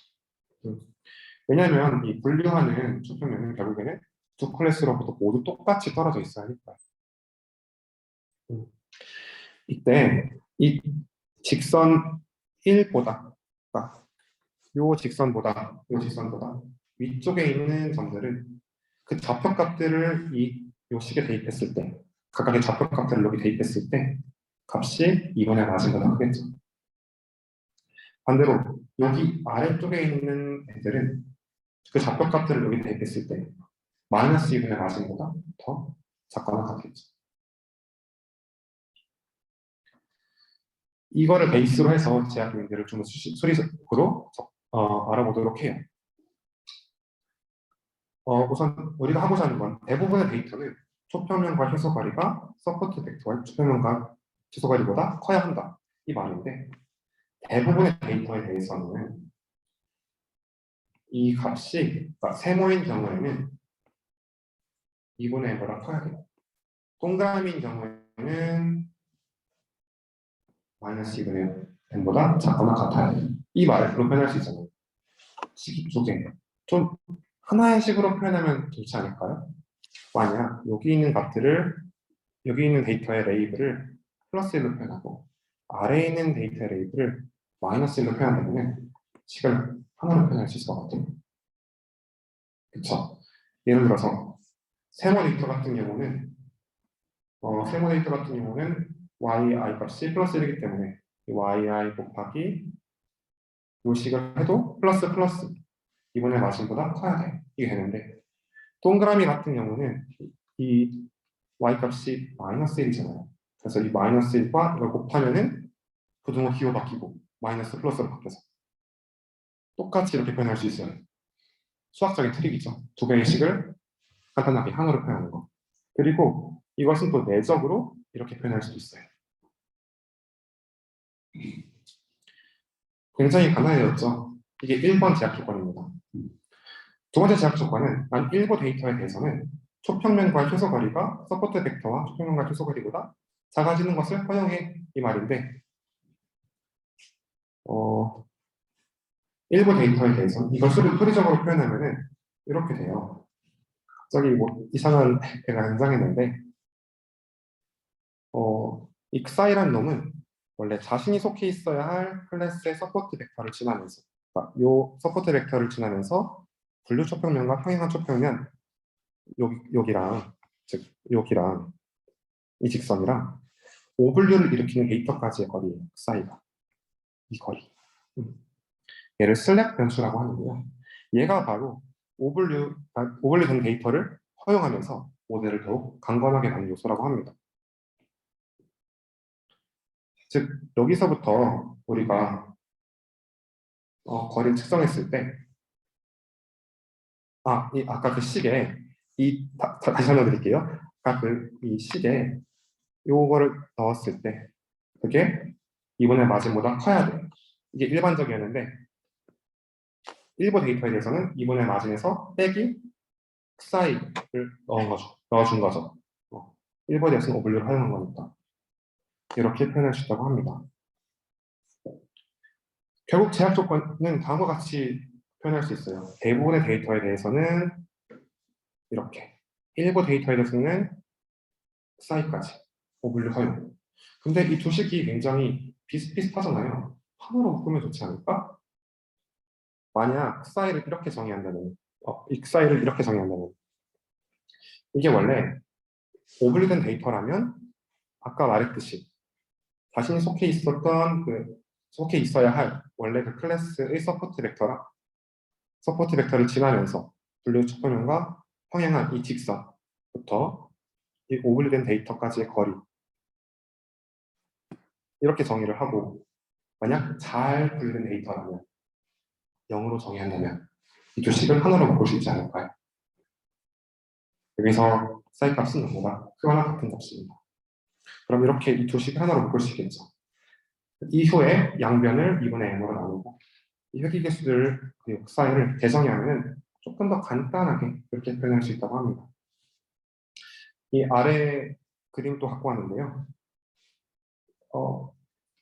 왜냐하면 이 분류하는 초평면은 결국에는 두 클래스로부터 모두 똑같이 떨어져 있어야 하니까. 이때 이 직선 1보다 요 직선보다 위쪽에 있는 점들은 그 좌표값들을 요 식에 대입했을 때 각각의 좌표값들을 여기 대입했을 때 값이 2분의 맞은 거다 크겠죠. 반대로 여기 아래쪽에 있는 애들은 그 좌표값들을 여기 대입했을 때 마이너스 2분의 맞은 거다 더 작거나 같겠죠. 이거를 베이스로 해서 제약 요인들을 좀 수리적으로 알아보도록 해요. 우선 우리가 하고자 하는 건 대부분의 데이터는 초평면과 희소가리가 서포트 벡터와 초평면과 희소가리보다 커야 한다 이 말인데 대부분의 데이터에 대해서는 이 값이 그러니까 세모인 경우에는 2분의 n보다 커야 돼요. 동그라미인 경우에는 마이너스 2분의 n보다 작거나 같아야 돼요. 이 말을 그렇게 표현할 수 있잖아요. 식이 조개. 좀 하나의 식으로 표현하면 좋지 않을까요? 만약 여기 있는 값들을 여기 있는 데이터의 레이블을 플러스 1로 표현하고 아래에 있는 데이터의 레이블을 마이너스 1로 표현하면 식을 하나로 표현할 수 있을 것 같아요. 그쵸? 예를 들어서 세모 데이터 같은 경우는 yi 값이 플러스 1이기 때문에 yi 곱하기 요 식을 해도 플러스 2분의 마진보다 커야 돼. 이게 되는데 동그라미 같은 경우는 이 y 값이 마이너스 1이잖아요. 그래서 이 마이너스 1과 이걸 곱하면은 부등호 기호 바뀌고 마이너스 플러스로 바뀌어서 똑같이 이렇게 표현할 수 있어요. 수학적인 트릭이죠. 두 개의 식을 간단하게 하나로 표현하는 거. 그리고 이것은 또 내적으로 이렇게 표현할 수도 있어요. 굉장히 간단해졌죠. 이게 1번 제약 조건입니다. 두 번째 제약 조건은 만 일부 데이터에 대해서는 초평면과 효소거리가 서포트 벡터와 초평면과 효소거리보다 작아지는 것을 허용해 이 말인데 일부 데이터에 대해서 이걸 수리적으로 표현하면은 이렇게 돼요. 갑자기 뭐 이상한 애가 등장했는데 이 x이란 놈은 원래 자신이 속해 있어야 할 클래스의 서포트 벡터를 지나면서 그러니까 요 서포트 벡터를 지나면서 분류 초평면과 평행한 초평면 여기랑 이 직선이랑 오분류를 일으키는 데이터까지의 거리예요. x이가 이 거리. 얘를 슬랙 변수라고 하는데요. 얘가 바로 오분류된 데이터를 허용하면서 모델을 더욱 강건하게 하는 요소라고 합니다. 즉 여기서부터 우리가 거리를 측정했을 때 아까 그 식에 다시 설명드릴게요. 아까 이 식에 요거를 넣었을 때 그게 2분의 마진보다 커야 돼요. 이게 일반적이었는데 일부 데이터에 대해서는 2분의 마진에서 빼기 xi를 넣어준 거죠. 일부에 대해서는 오분류를 활용한 거니까 이렇게 표현할 수 있다고 합니다. 결국 제약 조건은 다음과 같이 표현할 수 있어요. 대부분의 데이터에 대해서는 이렇게 일부 데이터에 대해서는 xi까지 오분류 허용. 근데 이 두 식이 굉장히 비슷비슷하잖아요. 하나로 묶으면 좋지 않을까? 만약 xi를 이렇게 정의한다면 이게 원래 오블리된 데이터라면 아까 말했듯이 자신이 속해 있어야 할 원래 그 클래스의 서포트 벡터랑 서포트 벡터를 지나면서 분류 촉표면과 평행한 이 직선부터 이 오블리된 데이터까지의 거리 이렇게 정의를 하고 만약 잘 분류된 데이터라면 0으로 정의한다면 이 두 식을 하나로 바꿀 수 있지 않을까요? 여기서 사이 값은 0보다 크거나 같은 값입니다. 그럼 이렇게 이 두 식을 하나로 바꿀 수 있겠죠. 이후에 양변을 2분의 m으로 나누고 이 회귀개수들 그리고 사이를 대정의하면 조금 더 간단하게 이렇게 표현할 수 있다고 합니다. 이 아래 그림도 갖고 왔는데요.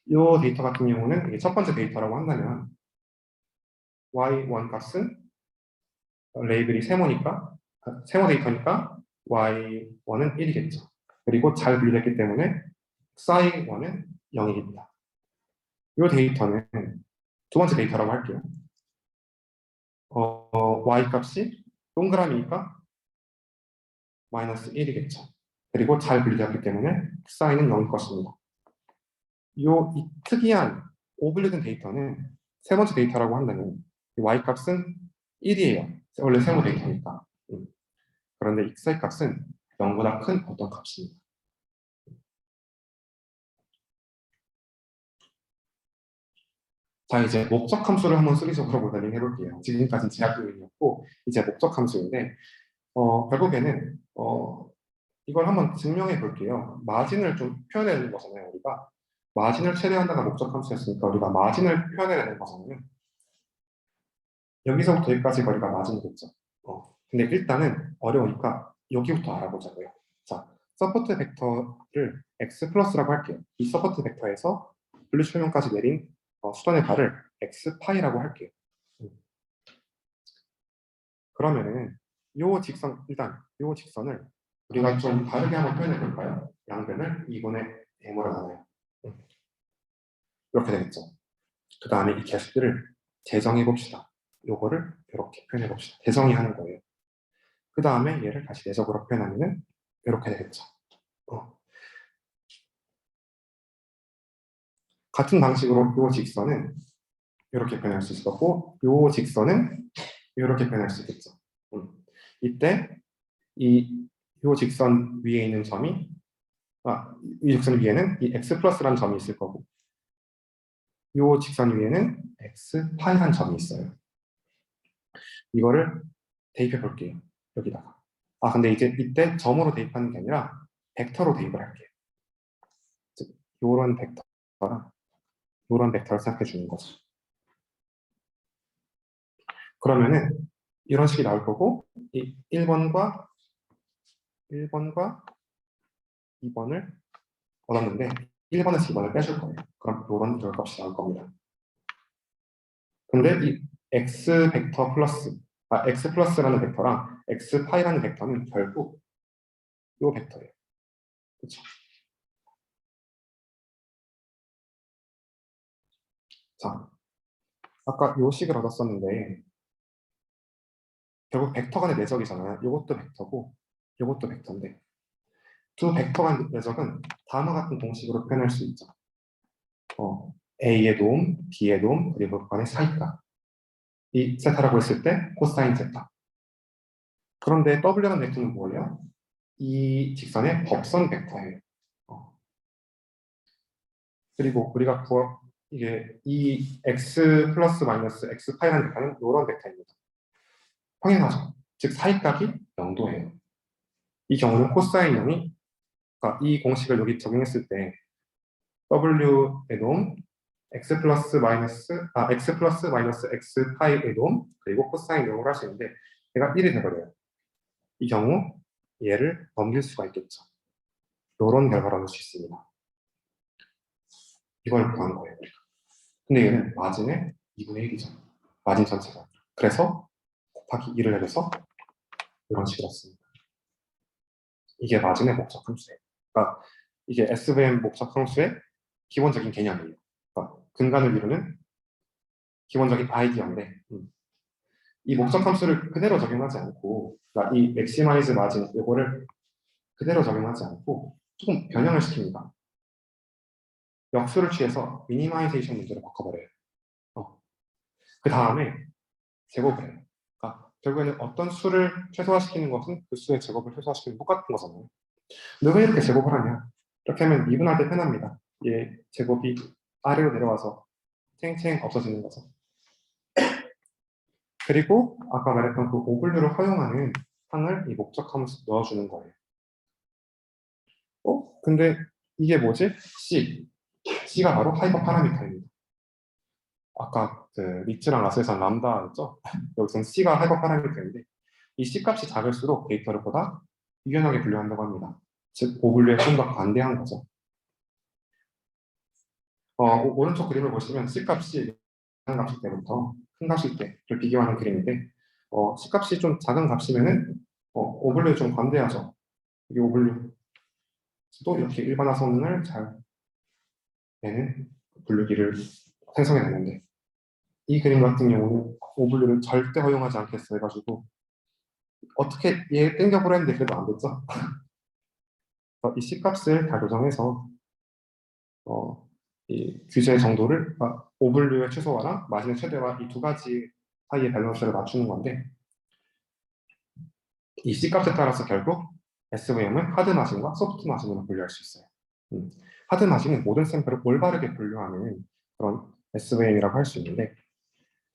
이 데이터 같은 경우는 이게 첫 번째 데이터라고 한다면 y1 값은 레이블이 세모니까 세모 데이터니까 y1은 1이겠죠. 그리고 잘 분리됐기 때문에 psi1은 0이겠다. 이 데이터는 두 번째 데이터라고 할게요. y 값이 동그라미니까 마이너스 1이겠죠. 그리고 잘 분리되었기 때문에 psi는 0일 것입니다. 이 특이한 오블리된 데이터는 세 번째 데이터라고 한다면 y 값은 1이에요. 원래 세모 데이터니까. 그런데 이 psi 값은 0보다 큰 어떤 값입니다. 자, 이제 목적 함수를 한번 수리적으로 모델링 해볼게요. 지금까지는 제약 도면이었고 이제 목적 함수인데 결국에는 이걸 한번 증명해 볼게요. 마진을 좀 표현해내는 거잖아요. 우리가 마진을 최대한다가 목적 함수였으니까 우리가 마진을 표현해내는 거잖아요. 여기서부터 여기까지 거리가 마진이겠죠. 근데 일단은 어려우니까 여기부터 알아보자고요. 자, 서포트 벡터를 x 플러스라고 할게요. 이 서포트 벡터에서 분류 설명까지 내린 수단의 발을 x 파이라고 할게요. 그러면은 일단 요 직선을 우리가 좀 다르게 한번 표현해 볼까요? 양변을 2분의 m으로 나눠요. 이렇게 되겠죠. 그 다음에 이 개수들을 재정해 봅시다. 요거를 이렇게 표현해 봅시다. 대정의하는 거예요. 그 다음에 얘를 다시 내적으로 표현하면은 이렇게 되겠죠. 같은 방식으로 요 직선은 이렇게 표현할 수 있을 거고 요 직선은 이렇게 표현할 수 있겠죠. 이때 요 직선 위에 있는 점이 이 직선 위에는 이 x 플러스라는 점이 있을 거고 요 직선 위에는 x 파이라는 점이 있어요. 이거를 대입해 볼게요. 여기다가. 근데 이제 이때 점으로 대입하는 게 아니라 벡터로 대입을 할게요. 즉, 요런 벡터랑 요런 벡터를 생각해 주는 거죠. 그러면은 이런 식이 나올 거고 이 1번과 2번을 얻었는데 1번에서 2번을 빼줄 거예요. 그럼 요런 결값이 나올 겁니다. 근데 이 x 벡터 플러스 x 플러스라는 벡터랑 x 파이라는 벡터는 결국 요 벡터예요. 그렇죠? 자, 아까 요 식을 얻었었는데 결국 벡터 간의 내적이잖아요. 요것도 벡터고 요것도 벡터인데 두 벡터 간 내적은 다음과 같은 공식으로 표현할 수 있죠. A의 도움, B의 도움, 그리고 그 간의 사이값. 이 세타라고 했을 때 코사인 세타. 그런데 W라는 벡터는 뭐예요? 이 직선의 법선 벡터예요. 그리고 우리가 이게 이 x 플러스 마이너스 x 파이라는 벡터는 이런 벡터입니다. 평행하죠. 즉 사이값이 0도예요. 이 경우는 코사인 0이 그러니까 이 공식을 여기 적용했을 때 w의 놈 x 플러스 마이너스 x 파이의 놈 그리고 코사인 0으로 할 수 있는데 얘가 1이 돼버려요. 이 경우 얘를 넘길 수가 있겠죠. 이런 결과를 얻을 수 있습니다. 이걸 구한 거예요. 근데 얘는 마진의 2분의 1이죠. 마진 전체가. 그래서 곱하기 2를 내려서 이런 식으로 씁니다. 이게 마진의 목적 함수예요. 그러니까 이게 SVM 목적 함수의 기본적인 개념이에요. 그러니까 근간을 이루는 기본적인 아이디어인데 이 목적 함수를 그대로 적용하지 않고, 그러니까 이 maximize 마진 이거를 그대로 적용하지 않고 조금 변형을 시킵니다. 역수를 취해서 미니마이제이션 문제로 바꿔버려요. 그 다음에 제곱을 해요. 그러니까 결국에는 어떤 수를 최소화시키는 것은 그 수의 제곱을 최소화시키는 똑같은 거잖아요. 근데 왜 이렇게 제곱을 하냐? 이렇게 하면 미분할 때 편합니다. 얘 제곱이 아래로 내려와서 탱탱 없어지는 거죠. 그리고 아까 말했던 그 오분류를 허용하는 항을 이 목적 함수 넣어주는 거예요. 근데 이게 뭐지? C가 바로 하이퍼 파라미터입니다. 아까 그 리츠랑 라스에서는 람다였죠? 여기서는 C가 하이퍼 파라미터인데 이 C 값이 작을수록 데이터를 보다 유연하게 분류한다고 합니다. 즉 오분류에 좀 더 관대한 거죠. 오른쪽 그림을 보시면 C 값이 작은 값일 때부터 큰 값일 때를 비교하는 그림인데 C 값이 좀 작은 값이면은 오분류에 좀 관대하죠. 이 오분류 또 이렇게 일반화선을 잘 내는 분류기를 생성해냈는데 이 그림 같은 경우는 오분류를 절대 허용하지 않겠어 해가지고 어떻게 얘 땡겨보려 했는데 그래도 안 됐죠. 이 C값을 다 조정해서 이 규제 정도를 오분류의 최소화랑 마진의 최대화 이 두 가지 사이의 밸런스를 맞추는 건데 이 C값에 따라서 결국 SVM은 하드 마진과 소프트 마진으로 분류할 수 있어요. 하드 마진은 모든 샘플을 올바르게 분류하는 그런 SVM이라고 할 수 있는데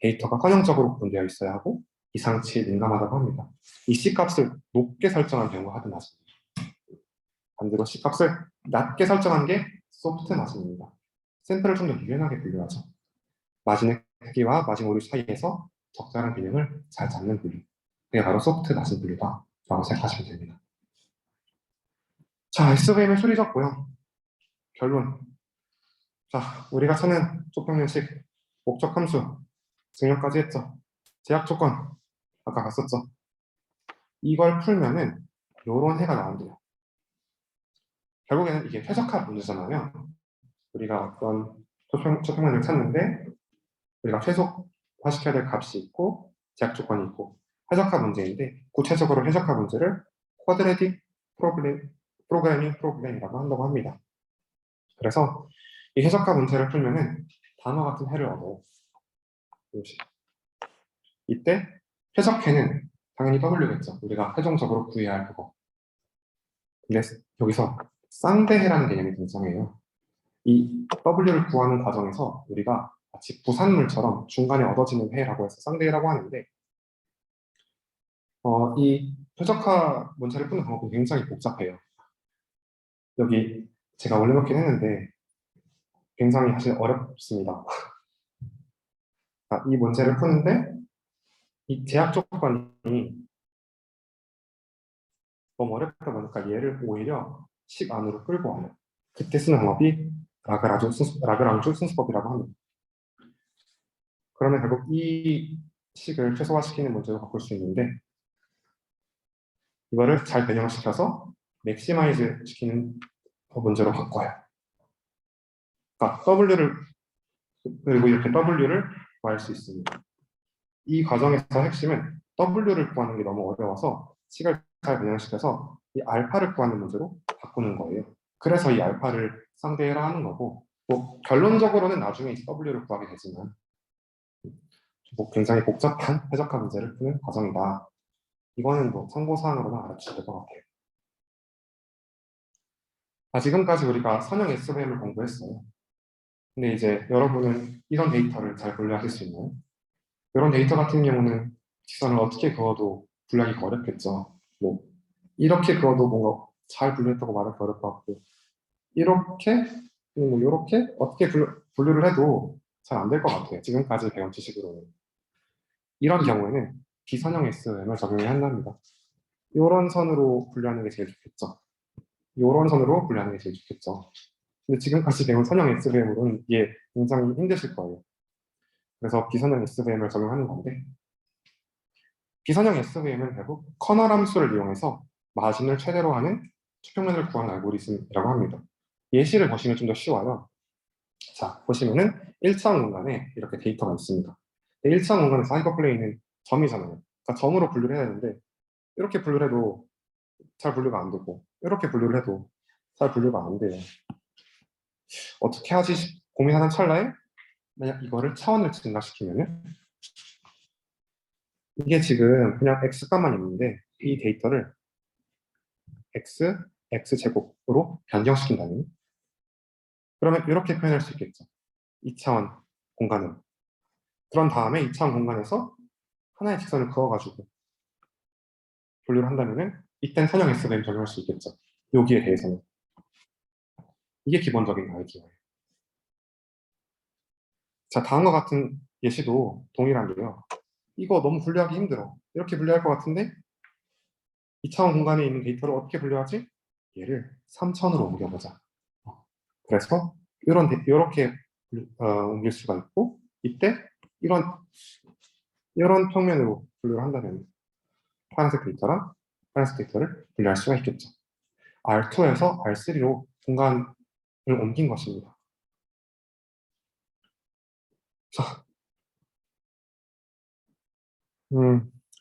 데이터가 선형적으로 구분되어 있어야 하고 이상치에 민감하다고 합니다. 이 C값을 높게 설정한 경우가 하드 마진. 반대로 C값을 낮게 설정한 게 소프트 마진입니다. 샘플을 좀 더 유연하게 분류하죠. 마진의 크기와 마진 오류 사이에서 적절한 균형을 잘 잡는 분류. 그게 바로 소프트 마진 분류다 라고 생각하시면 됩니다. 자, SVM의 소리적 모형. 결론. 자, 우리가 찾는 조평면식, 목적 함수, 증명까지 했죠. 제약 조건, 아까 갔었죠. 이걸 풀면은 요런 해가 나온대요. 결국에는 이게 최적화 문제잖아요. 우리가 어떤 초평면을 찾는데 우리가 최소화시켜야 될 값이 있고 제약 조건이 있고 해석화 문제인데 구체적으로 해석화 문제를 쿼드레틱 프로그래밍 프로블렘이라고 한다고 합니다. 그래서 이 해석화 문제를 풀면은 단어 같은 해를 얻어요. 이때 해석해는 당연히 W겠죠. 우리가 최종적으로 구해야 할 그거. 근데 여기서 쌍대해라는 개념이 등장해요. 이 W를 구하는 과정에서 우리가 마치 부산물처럼 중간에 얻어지는 해라고 해서 쌍대해라고 하는데 이 최적화 문제를 푸는 방법이 굉장히 복잡해요. 여기 제가 올려놓긴 했는데 굉장히 사실 어렵습니다. 이 문제를 푸는데 이 제약 조건이 너무 어렵다 보니까 얘를 오히려 식 안으로 끌고 와요. 그때 쓰는 방법이 라그랑주 순수법이라고 합니다. 그러면 결국 이 식을 최소화시키는 문제로 바꿀 수 있는데 이거를 잘 변형시켜서 맥시마이즈 시키는 문제로 바꿔요. 그러니까 W를 그리고 이렇게 W를 구할 수 있습니다. 이 과정에서 핵심은 W를 구하는 게 너무 어려워서 식을 잘 변형시켜서 이 알파를 구하는 문제로 바꾸는 거예요. 그래서 이 알파를 쌍대해라 하는 거고 뭐 결론적으로는 나중에 W를 구하게 되지만 뭐 굉장히 복잡한 해석화 문제를 푸는 과정이다. 이거는 뭐 참고사항으로만 알아주셔야 될 것 같아요. 지금까지 우리가 선형 SVM을 공부했어요. 근데 이제 여러분은 이런 데이터를 잘 분류하실 수 있나요? 이런 데이터 같은 경우는 직선을 어떻게 그어도 분류하기가 어렵겠죠. 뭐 이렇게 그어도 뭔가 잘 분류했다고 말하기 어려울 것 같고 이렇게 뭐 이렇게 어떻게 분류를 해도 잘 안 될 것 같아요. 지금까지 배운 지식으로는. 이런 경우에는 비선형 SVM을 적용해야 한답니다. 이런 선으로 분류하는 게 제일 좋겠죠. 이런 선으로 분류하는 게 제일 좋겠죠. 근데 지금까지 배운 선형 SVM으로는 이게 굉장히 힘드실 거예요. 그래서 비선형 SVM을 적용하는 건데 비선형 SVM은 결국 커널 함수를 이용해서 마진을 최대로 하는 수평면을 구하는 알고리즘이라고 합니다. 예시를 보시면 좀 더 쉬워요. 자, 보시면은 1차원 공간에 이렇게 데이터가 있습니다. 1차원 공간에서 하이퍼플레인은 점이잖아요. 그러니까 점으로 분류를 해야 되는데 이렇게 분류를 해도 잘 분류가 안 되고 이렇게 분류를 해도 잘 분류가 안 돼요. 어떻게 하지 고민하는 찰나에 만약 이거를 차원을 증가시키면은 이게 지금 그냥 x값만 있는데 이 데이터를 x제곱으로 변경시킨다면 그러면 이렇게 표현할 수 있겠죠. 2차원 공간을. 그런 다음에 2차원 공간에서 하나의 직선을 그어가지고 분류를 한다면은 이땐 선형 S뱀 적용할 수 있겠죠. 여기에 대해서는. 이게 기본적인 아이디어예요. 자, 다음과 같은 예시도 동일한데요. 이거 너무 분류하기 힘들어. 이렇게 분류할 것 같은데 2차원 공간에 있는 데이터를 어떻게 분류하지? 얘를 3차원으로 옮겨보자. 그래서 이렇게 옮길 수가 있고 이때 이런 평면으로 분류를 한다면 파란색 데이터랑 파란색 데이터를 분류할 수가 있겠죠. R2에서 R3로 공간을 옮긴 것입니다. 자,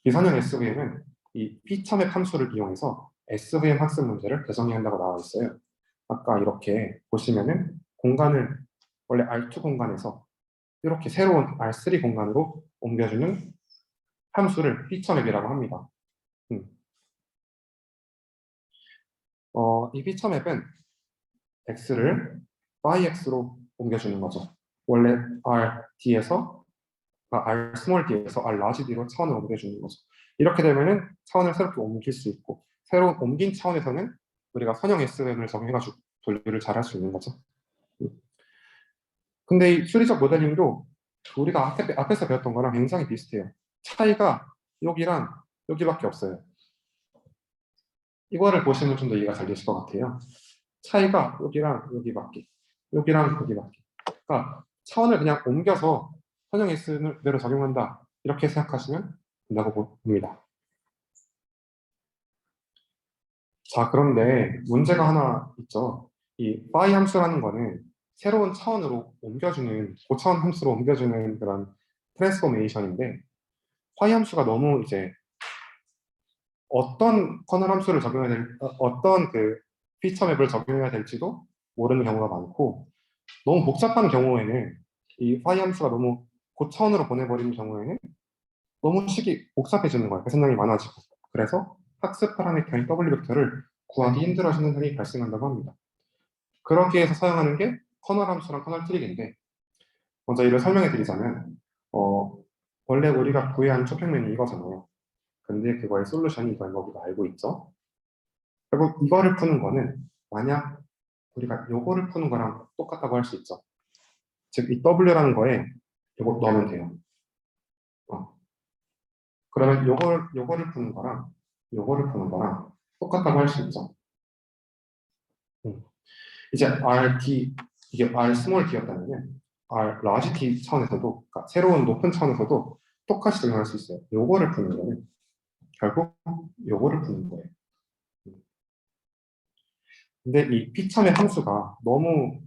비선형 SVM은 이 P첨의 함수를 이용해서 SVM 학습 문제를 개정해야 한다고 나와 있어요. 아까 이렇게 보시면은 공간을 원래 R2 공간에서 이렇게 새로운 R3 공간으로 옮겨주는 함수를 P첨앱이라고 합니다. 이 P첨앱은 X를 YX로 옮겨주는 거죠. 원래 RD에서 R 스몰 D에서 R 라지 D로 차원을 옮겨주는 거죠. 이렇게 되면은 차원을 새롭게 옮길 수 있고 새로 옮긴 차원에서는 우리가 선형 SVM을 적용해가지고 분류를 잘 할 수 있는 거죠. 근데 이 수리적 모델링도 우리가 앞에서 배웠던 거랑 굉장히 비슷해요. 차이가 여기랑 여기밖에 없어요. 이거를 보시면 좀 더 이해가 잘 되실 것 같아요. 차이가 여기랑 여기밖에, 여기랑 여기밖에. 그러니까 차원을 그냥 옮겨서 선형 S대로 적용한다. 이렇게 생각하시면 된다고 봅니다. 자, 그런데 문제가 하나 있죠. 이 phi 함수라는 거는 새로운 차원으로 옮겨주는, 고차원 함수로 옮겨주는 그런 트랜스포메이션인데, phi 함수가 너무 이제 어떤 커널 함수를 적용해야 어떤 그 피처 맵을 적용해야 될지도 모르는 경우가 많고, 너무 복잡한 경우에는 이 phi 함수가 너무 고차원으로 보내버리는 경우에는 너무 식이 복잡해지는 거예요. 계산량이 많아지고. 그래서 학습 파라미터인 W 벡터를 구하기 힘들어지는 현상이 발생한다고 합니다. 그러기 위해서 사용하는 게 커널 함수랑 커널 트릭인데 먼저 이를 설명해 드리자면 원래 우리가 구해야 하는 초평면이 이거잖아요. 근데 그거의 솔루션이 이거인 거 우리가 알고 있죠. 결국 이거를 푸는 거는 만약 우리가 요거를 푸는 거랑 똑같다고 할 수 있죠. 즉 이 W라는 거에 요거 넣으면 돼요. 그러면 요거를 푸는 거랑 요거를 푸는 거랑 똑같다고 할 수 있죠. 이제 RD, 이게 R 스몰 D였다면 R 라지 D 차원에서도, 그러니까 새로운 높은 차원에서도 똑같이 적용할 수 있어요. 요거를 푸는 거는 결국 요거를 푸는 거예요. 근데 이 P첨의 함수가 너무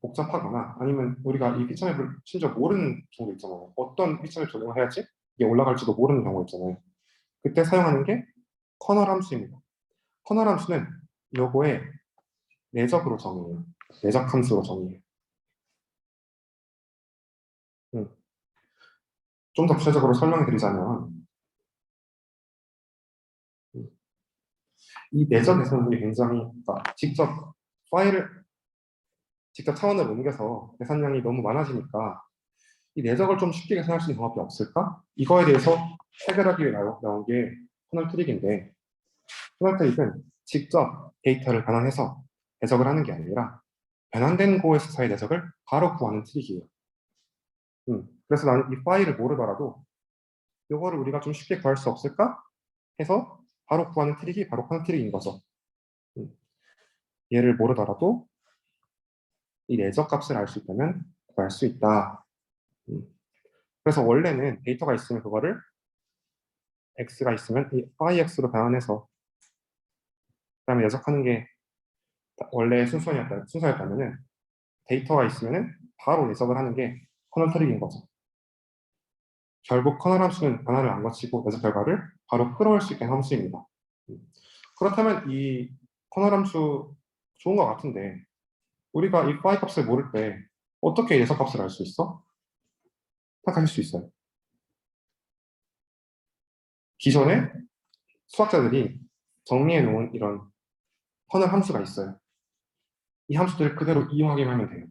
복잡하거나 아니면 우리가 이 P첨의 심지어 모르는 경우도 있잖아요. 어떤 P첨의 적용을 해야지 이게 올라갈지도 모르는 경우 있잖아요. 그때 사용하는 게 커널 함수입니다. 커널 함수는 요거에 내적으로 정의해요. 내적 함수로 정의해요. 좀 더 구체적으로 설명해 드리자면 이 내적 계산들이 굉장히 그러니까 직접 차원을 옮겨서 계산량이 너무 많아지니까 이 내적을 좀 쉽게 계산할 수 있는 방법이 없을까? 이거에 대해서 해결하기 위해 나온 게 커널 트릭인데 커널 트릭은 직접 데이터를 변환해서 해석을 하는 게 아니라 변환된 고에서의 내적을 바로 구하는 트릭이에요. 그래서 나는 이 파일을 모르더라도 이거를 우리가 좀 쉽게 구할 수 없을까? 해서 바로 구하는 트릭이 바로 커널 트릭인 거죠. 음, 얘를 모르더라도 이 내적 값을 알 수 있다면 구할 수 있다. 음, 그래서 원래는 데이터가 있으면 그거를 x가 있으면 이 yx로 변환해서 그다음에 예적하는 게 원래 순서였다면은 데이터가 있으면은 바로 예적을 하는 게 커널 트릭인 거죠. 결국 커널 함수는 변화를 안 거치고 예측 결과를 바로 끌어올 수 있게 한 함수입니다. 그렇다면 이 커널 함수 좋은 것 같은데 우리가 이 phi 값을 모를 때 어떻게 예상 값을 알 수 있어? 생각하실 수 있어요. 기존에 수학자들이 정리해 놓은 이런 커널 함수가 있어요. 이 함수들을 그대로 이용하기만 하면 돼요.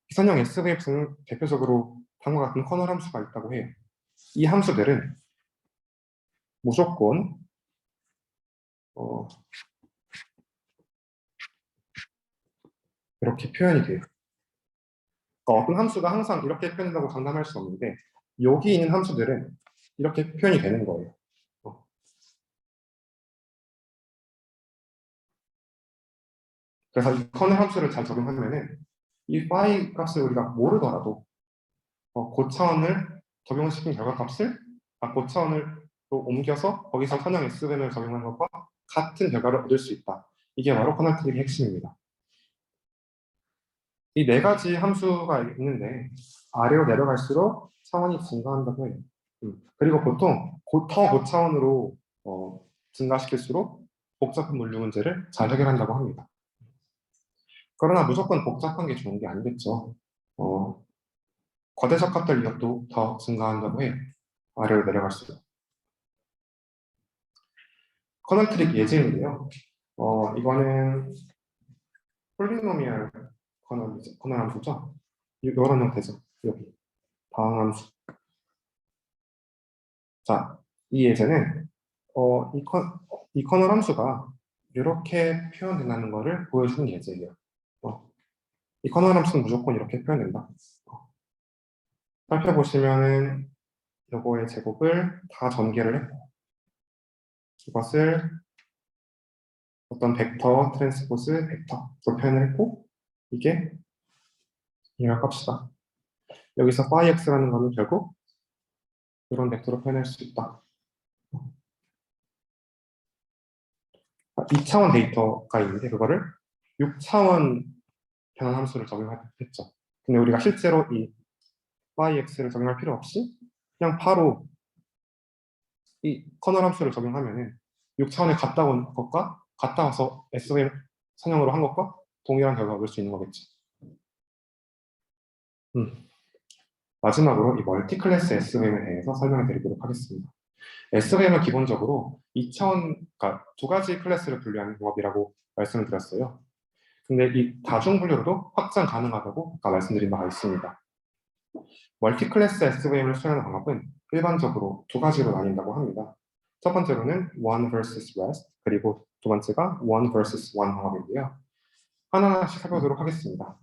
기선형 SVF는 대표적으로 다음과 같은 커널 함수가 있다고 해요. 이 함수들은 무조건 이렇게 표현이 돼요. 그러니까 어떤 함수가 항상 이렇게 표현된다고 장담할 수 없는데 여기 있는 함수들은 이렇게 표현이 되는 거예요. 그래서 이 커널 함수를 잘 적용하면은 이 phi 값을 우리가 모르더라도 고차원을 적용시킨 결과값을 고차원으로 옮겨서 거기서 선형 S변을 적용한 것과 같은 결과를 얻을 수 있다. 이게 바로 커널 트릭의 핵심입니다. 이 네 가지 함수가 있는데 아래로 내려갈수록 차원이 증가한다고 해요. 그리고 보통 더 고차원으로 증가시킬수록 복잡한 물리 문제를 잘 해결한다고 합니다. 그러나 무조건 복잡한 게 좋은 게 아니겠죠. 거대적 값들 이것도 더 증가한다고 해요. 아래로 내려갈수록. 커널 트릭 예제인데요. 이거는 폴리노미얼 커널 함수죠. 이런 형태죠. 여기 다항함수. 자, 이 예제는 이 커널 함수가 이렇게 표현된다는 것을 보여주는 예제예요. 이 커널 함수는 무조건 이렇게 표현된다. 살펴보시면은 요거의 제곱을 다 전개를 했고 이것을 어떤 벡터, 트랜스포즈, 벡터로 표현을 했고 이게 이럴 값이다. 여기서 phi-x라는 거는 결국 이런 벡터로 표현할 수 있다. 2차원 데이터가 있는데 그거를 6차원 변환함수를 적용했죠. 근데 우리가 실제로 이 phi-x를 적용할 필요 없이 그냥 바로 이 커널 함수를 적용하면은 6차원에 갔다 온 것과 갔다 와서 SVM 선형으로 한 것과 동일한 결과를 얻을 수 있는 거겠죠. 마지막으로 이 멀티 클래스 SVM에 대해서 설명해 드리도록 하겠습니다. SVM은 기본적으로 2차원, 그러니까 두 가지 클래스를 분류하는 방법이라고 말씀을 드렸어요. 근데 이 다중 분류로도 확장 가능하다고 아까 말씀드린 바가 있습니다. 멀티 클래스 SVM을 수행하는 방법은 일반적으로 두 가지로 나뉜다고 합니다. 첫 번째로는 one versus rest, 그리고 두 번째가 one versus one 방법인데요. 하나하나씩 살펴보도록 하겠습니다.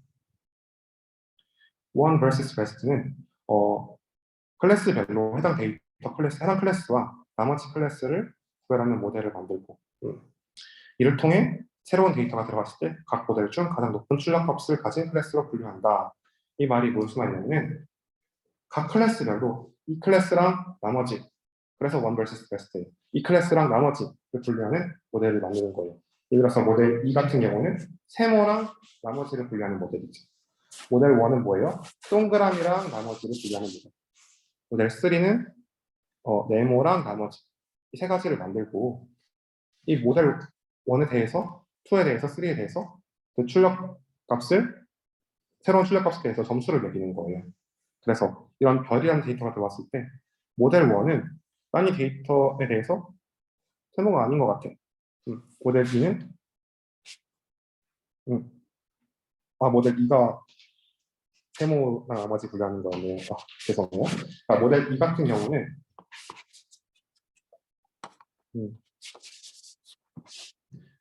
one versus rest는 클래스별로 해당 데이터 클래스, 해당 클래스와 나머지 클래스를 구별하는 모델을 만들고 이를 통해 새로운 데이터가 들어갔을 때 각 모델 중 가장 높은 출력값을 가진 클래스로 분류한다. 이 말이 무슨 말이냐면 각 클래스별로 이 클래스랑 나머지, 그래서 one versus rest, 이 클래스랑 나머지를 분류하는 모델을 만드는 거예요. 예를 들어서 모델 2 같은 경우는 세모랑 나머지를 분류하는 모델이죠. 모델 1은 뭐예요? 동그라미랑 나머지를 분류하는 모델. 모델 3는 네모랑 나머지 이 세 가지를 만들고 이 모델 1에 대해서 2에 대해서 3에 대해서 그 출력 값을 새로운 출력 값에 대해서 점수를 매기는 거예요. 그래서 이런 별이라는 데이터가 들어왔을 때 모델 1은 난 이 데이터에 대해서 세모가 아닌 것 같아. 모델 2는 모델 2가 세모나 나머지 분류하는 거네요. 죄송해요. 모델 2 같은 경우는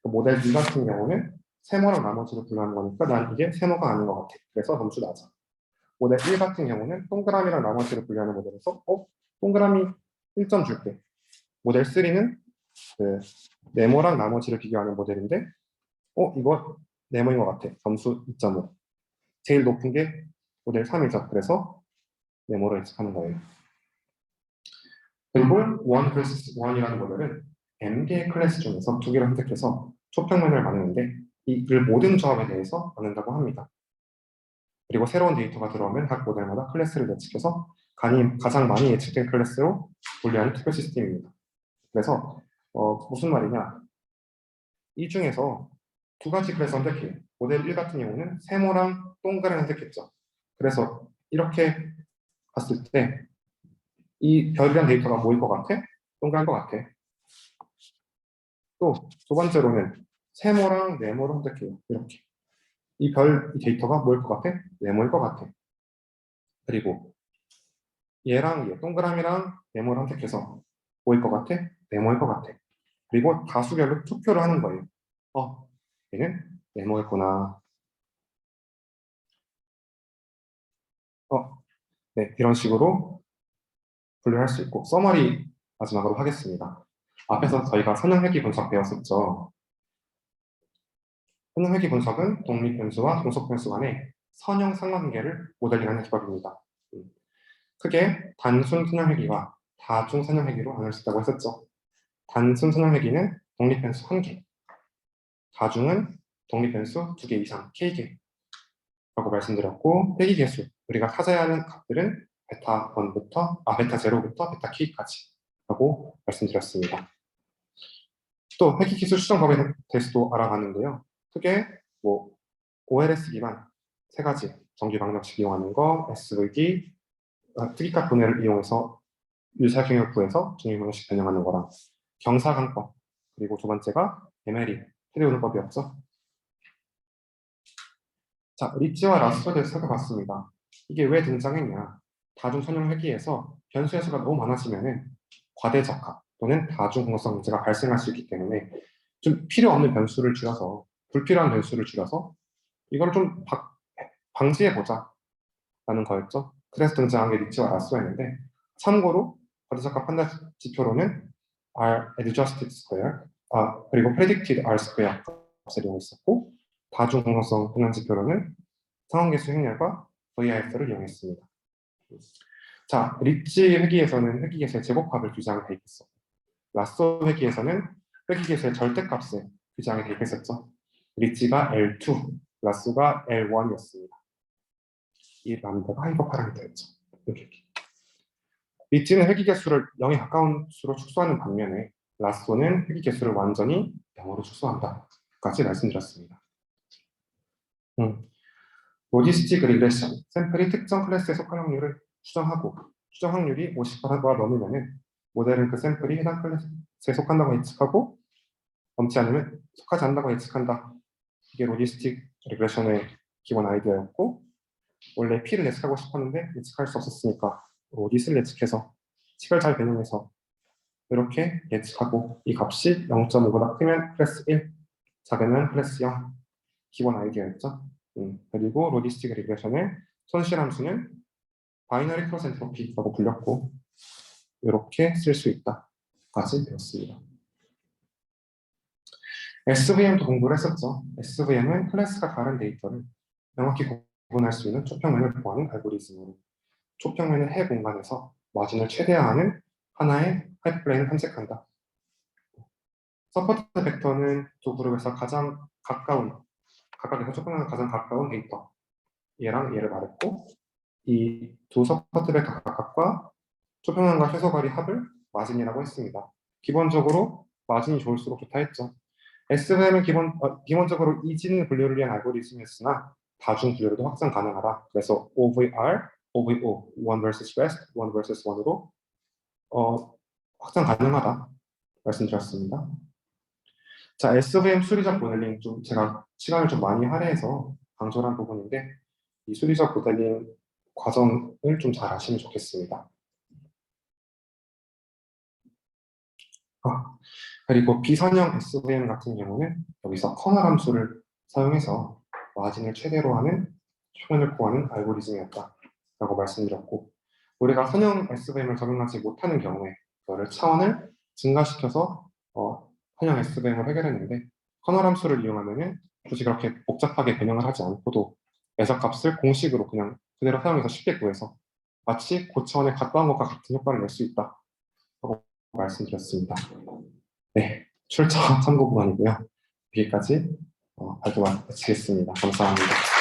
모델 2 같은 경우는 세모랑 나머지로 분류하는 거니까 난 이게 세모가 아닌 것 같아. 그래서 점수 낮아. 모델 1 같은 경우는 동그라미랑 나머지를 분류하는 모델에서 동그라미 1점 줄게. 모델 3는 그 네모랑 나머지를 비교하는 모델인데 이거 네모인 것 같아. 점수 2.5. 제일 높은 게 모델 3이죠. 그래서 네모로 예측하는 거예요. 그리고 one versus one이라는 모델은 m개의 클래스 중에서 두 개를 선택해서 초평면을 만드는데 이를 모든 조합에 대해서 만든다고 합니다. 그리고 새로운 데이터가 들어오면 각 모델마다 클래스를 예측해서 가장 많이 예측된 클래스로 분류하는 특별 시스템입니다. 그래서 무슨 말이냐? 이 중에서 두 가지 클래스 선택해요. 모델 1 같은 경우는 세모랑 동그라미 선택했죠. 그래서 이렇게 봤을 때 이 별이란 데이터가 뭐일 것 같아? 동그란 것 같아. 또 두 번째로는 세모랑 네모를 선택해요. 이렇게. 이 데이터가 뭐일 것 같아? 네모일 것 같아. 그리고 얘랑 얘, 동그라미랑 네모를 선택해서 뭐일 것 같아? 네모일 것 같아. 그리고 다수결로 투표를 하는 거예요. 얘는 네모였구나. 네, 이런 식으로 분류할 수 있고, 서머리 마지막으로 하겠습니다. 앞에서 저희가 선형회귀 분석 배웠었죠. 선형회귀 분석은 독립변수와 종속변수 간의 선형 상관관계를 모델링하는 기법입니다. 크게 단순 선형회귀와 다중 선형회귀로 나눌 수 있다고 했었죠. 단순 선형회귀는 독립변수 1개, 다중은 독립변수 2개 이상, K개라고 말씀드렸고, 회귀계수, 우리가 찾아야 하는 값들은 베타 1부터, 베타 0부터 베타 K까지 라고 말씀드렸습니다. 또 회귀기술 추정 법에 대해서도 알아봤는데요. 크게 OLS 기반 세 가지 정규 방정식 이용하는 거, SVD, 특이값 분해를 이용해서 유사 경역 구해서 정규 방정식 변형하는 거랑 경사관법, 그리고 두 번째가 MLE, 세대운용법이었죠. 자, 리치와 라스토에 대해서 살펴봤습니다. 이게 왜 등장했냐? 다중 선형 회귀에서 변수의 수가 너무 많아지면은 과대적합 또는 다중 공정성 문제가 발생할 수 있기 때문에 좀 필요 없는 변수를 줄여서, 불필요한 변수를 줄여서 이걸 좀 방지해보자 라는 거였죠. 그래서 등장한 게 리치와 라스토였는데, 참고로 과대적합 판단 지표로는 R adjusted square, 그리고 predicted R square 값을 이용했었고, 다중 공정성 분한 지표로는 상황계수 행렬과 VIF를 이용했습니다. 자, 리치 회귀에서는 회귀계수의 제곱합을 규정하게 대입했어. 라쏘 회귀에서는 회귀계수의 절대값을 규정하게 대입했었죠. 리치가 L2, 라쏘가 L1이었습니다. 이 람다가 하이퍼 파라미터였죠. 이렇게. 리치는 회귀계수를 0에 가까운 수로 축소하는 반면에 라쏘는 회귀계수를 완전히 0으로 축소한다까지 말씀드렸습니다. 로지스틱 리그레션, 샘플이 특정 클래스에 속한 확률을 추정하고 추정 확률이 50%가 넘으면 모델은 그 샘플이 해당 클래스에 속한다고 예측하고 넘지 않으면 속하지 않는다고 예측한다. 이게 로지스틱 리그레션의 기본 아이디어였고, 원래 P를 예측하고 싶었는데 예측할 수 없었으니까 로디스를 예측해서 식을 잘 변형해서 이렇게 예측하고, 이 값이 0.5보다 크면 클래스 1, 작으면 클래스 0, 기본 아이디어였죠. 그리고 로지스틱 리그레션의 손실함수는 바이너리 크로스 엔트로피라고 불렸고, 이렇게 쓸 수 있다까지 배웠습니다. SVM도 공부를 했었죠. SVM은 클래스가 다른 데이터를 명확히 구분할 수 있는 초평면을 보호하는 알고리즘으로 초평면의 해 공간에서 마진을 최대화하는 하나의 하이플레인을 탐색한다. 서포트 벡터는 두 그룹에서 가장 가까운, 각각에서 초평면에 가장 가까운 데이터, 얘랑 얘를 말했고, 이 두 서포트 벡터 각각과 초평면과 최소거리 합을 마진이라고 했습니다. 기본적으로 마진이 좋을수록 좋다 했죠. SVM은 기본적으로 이진 분류를 위한 알고리즘이었으나 다중 분류로도 확장 가능하다. 그래서 OVR, OVO, one versus rest, one versus one으로 확장 가능하다 말씀드렸습니다. 자, SVM 수리적 모델링, 좀 제가 시간을 좀 많이 할애해서 강조를 한 부분인데, 이 수리적 모델링 과정을 좀 잘 아시면 좋겠습니다. 그리고 비선형 SVM 같은 경우는 여기서 커널 함수를 사용해서 마진을 최대로 하는 표현을 구하는 알고리즘이었다라고 말씀드렸고, 우리가 선형 SVM을 적용하지 못하는 경우에 그거를 차원을 증가시켜서 선형 SVM을 해결했는데, 커널 함수를 이용하면은 굳이 그렇게 복잡하게 변형을 하지 않고도 애석값을 공식으로 그냥 그대로 사용해서 쉽게 구해서 마치 고차원에 가까운 것과 같은 효과를 낼 수 있다라고 말씀드렸습니다. 네, 출처 참고 구간이고요. 여기까지 발표 마치겠습니다. 감사합니다.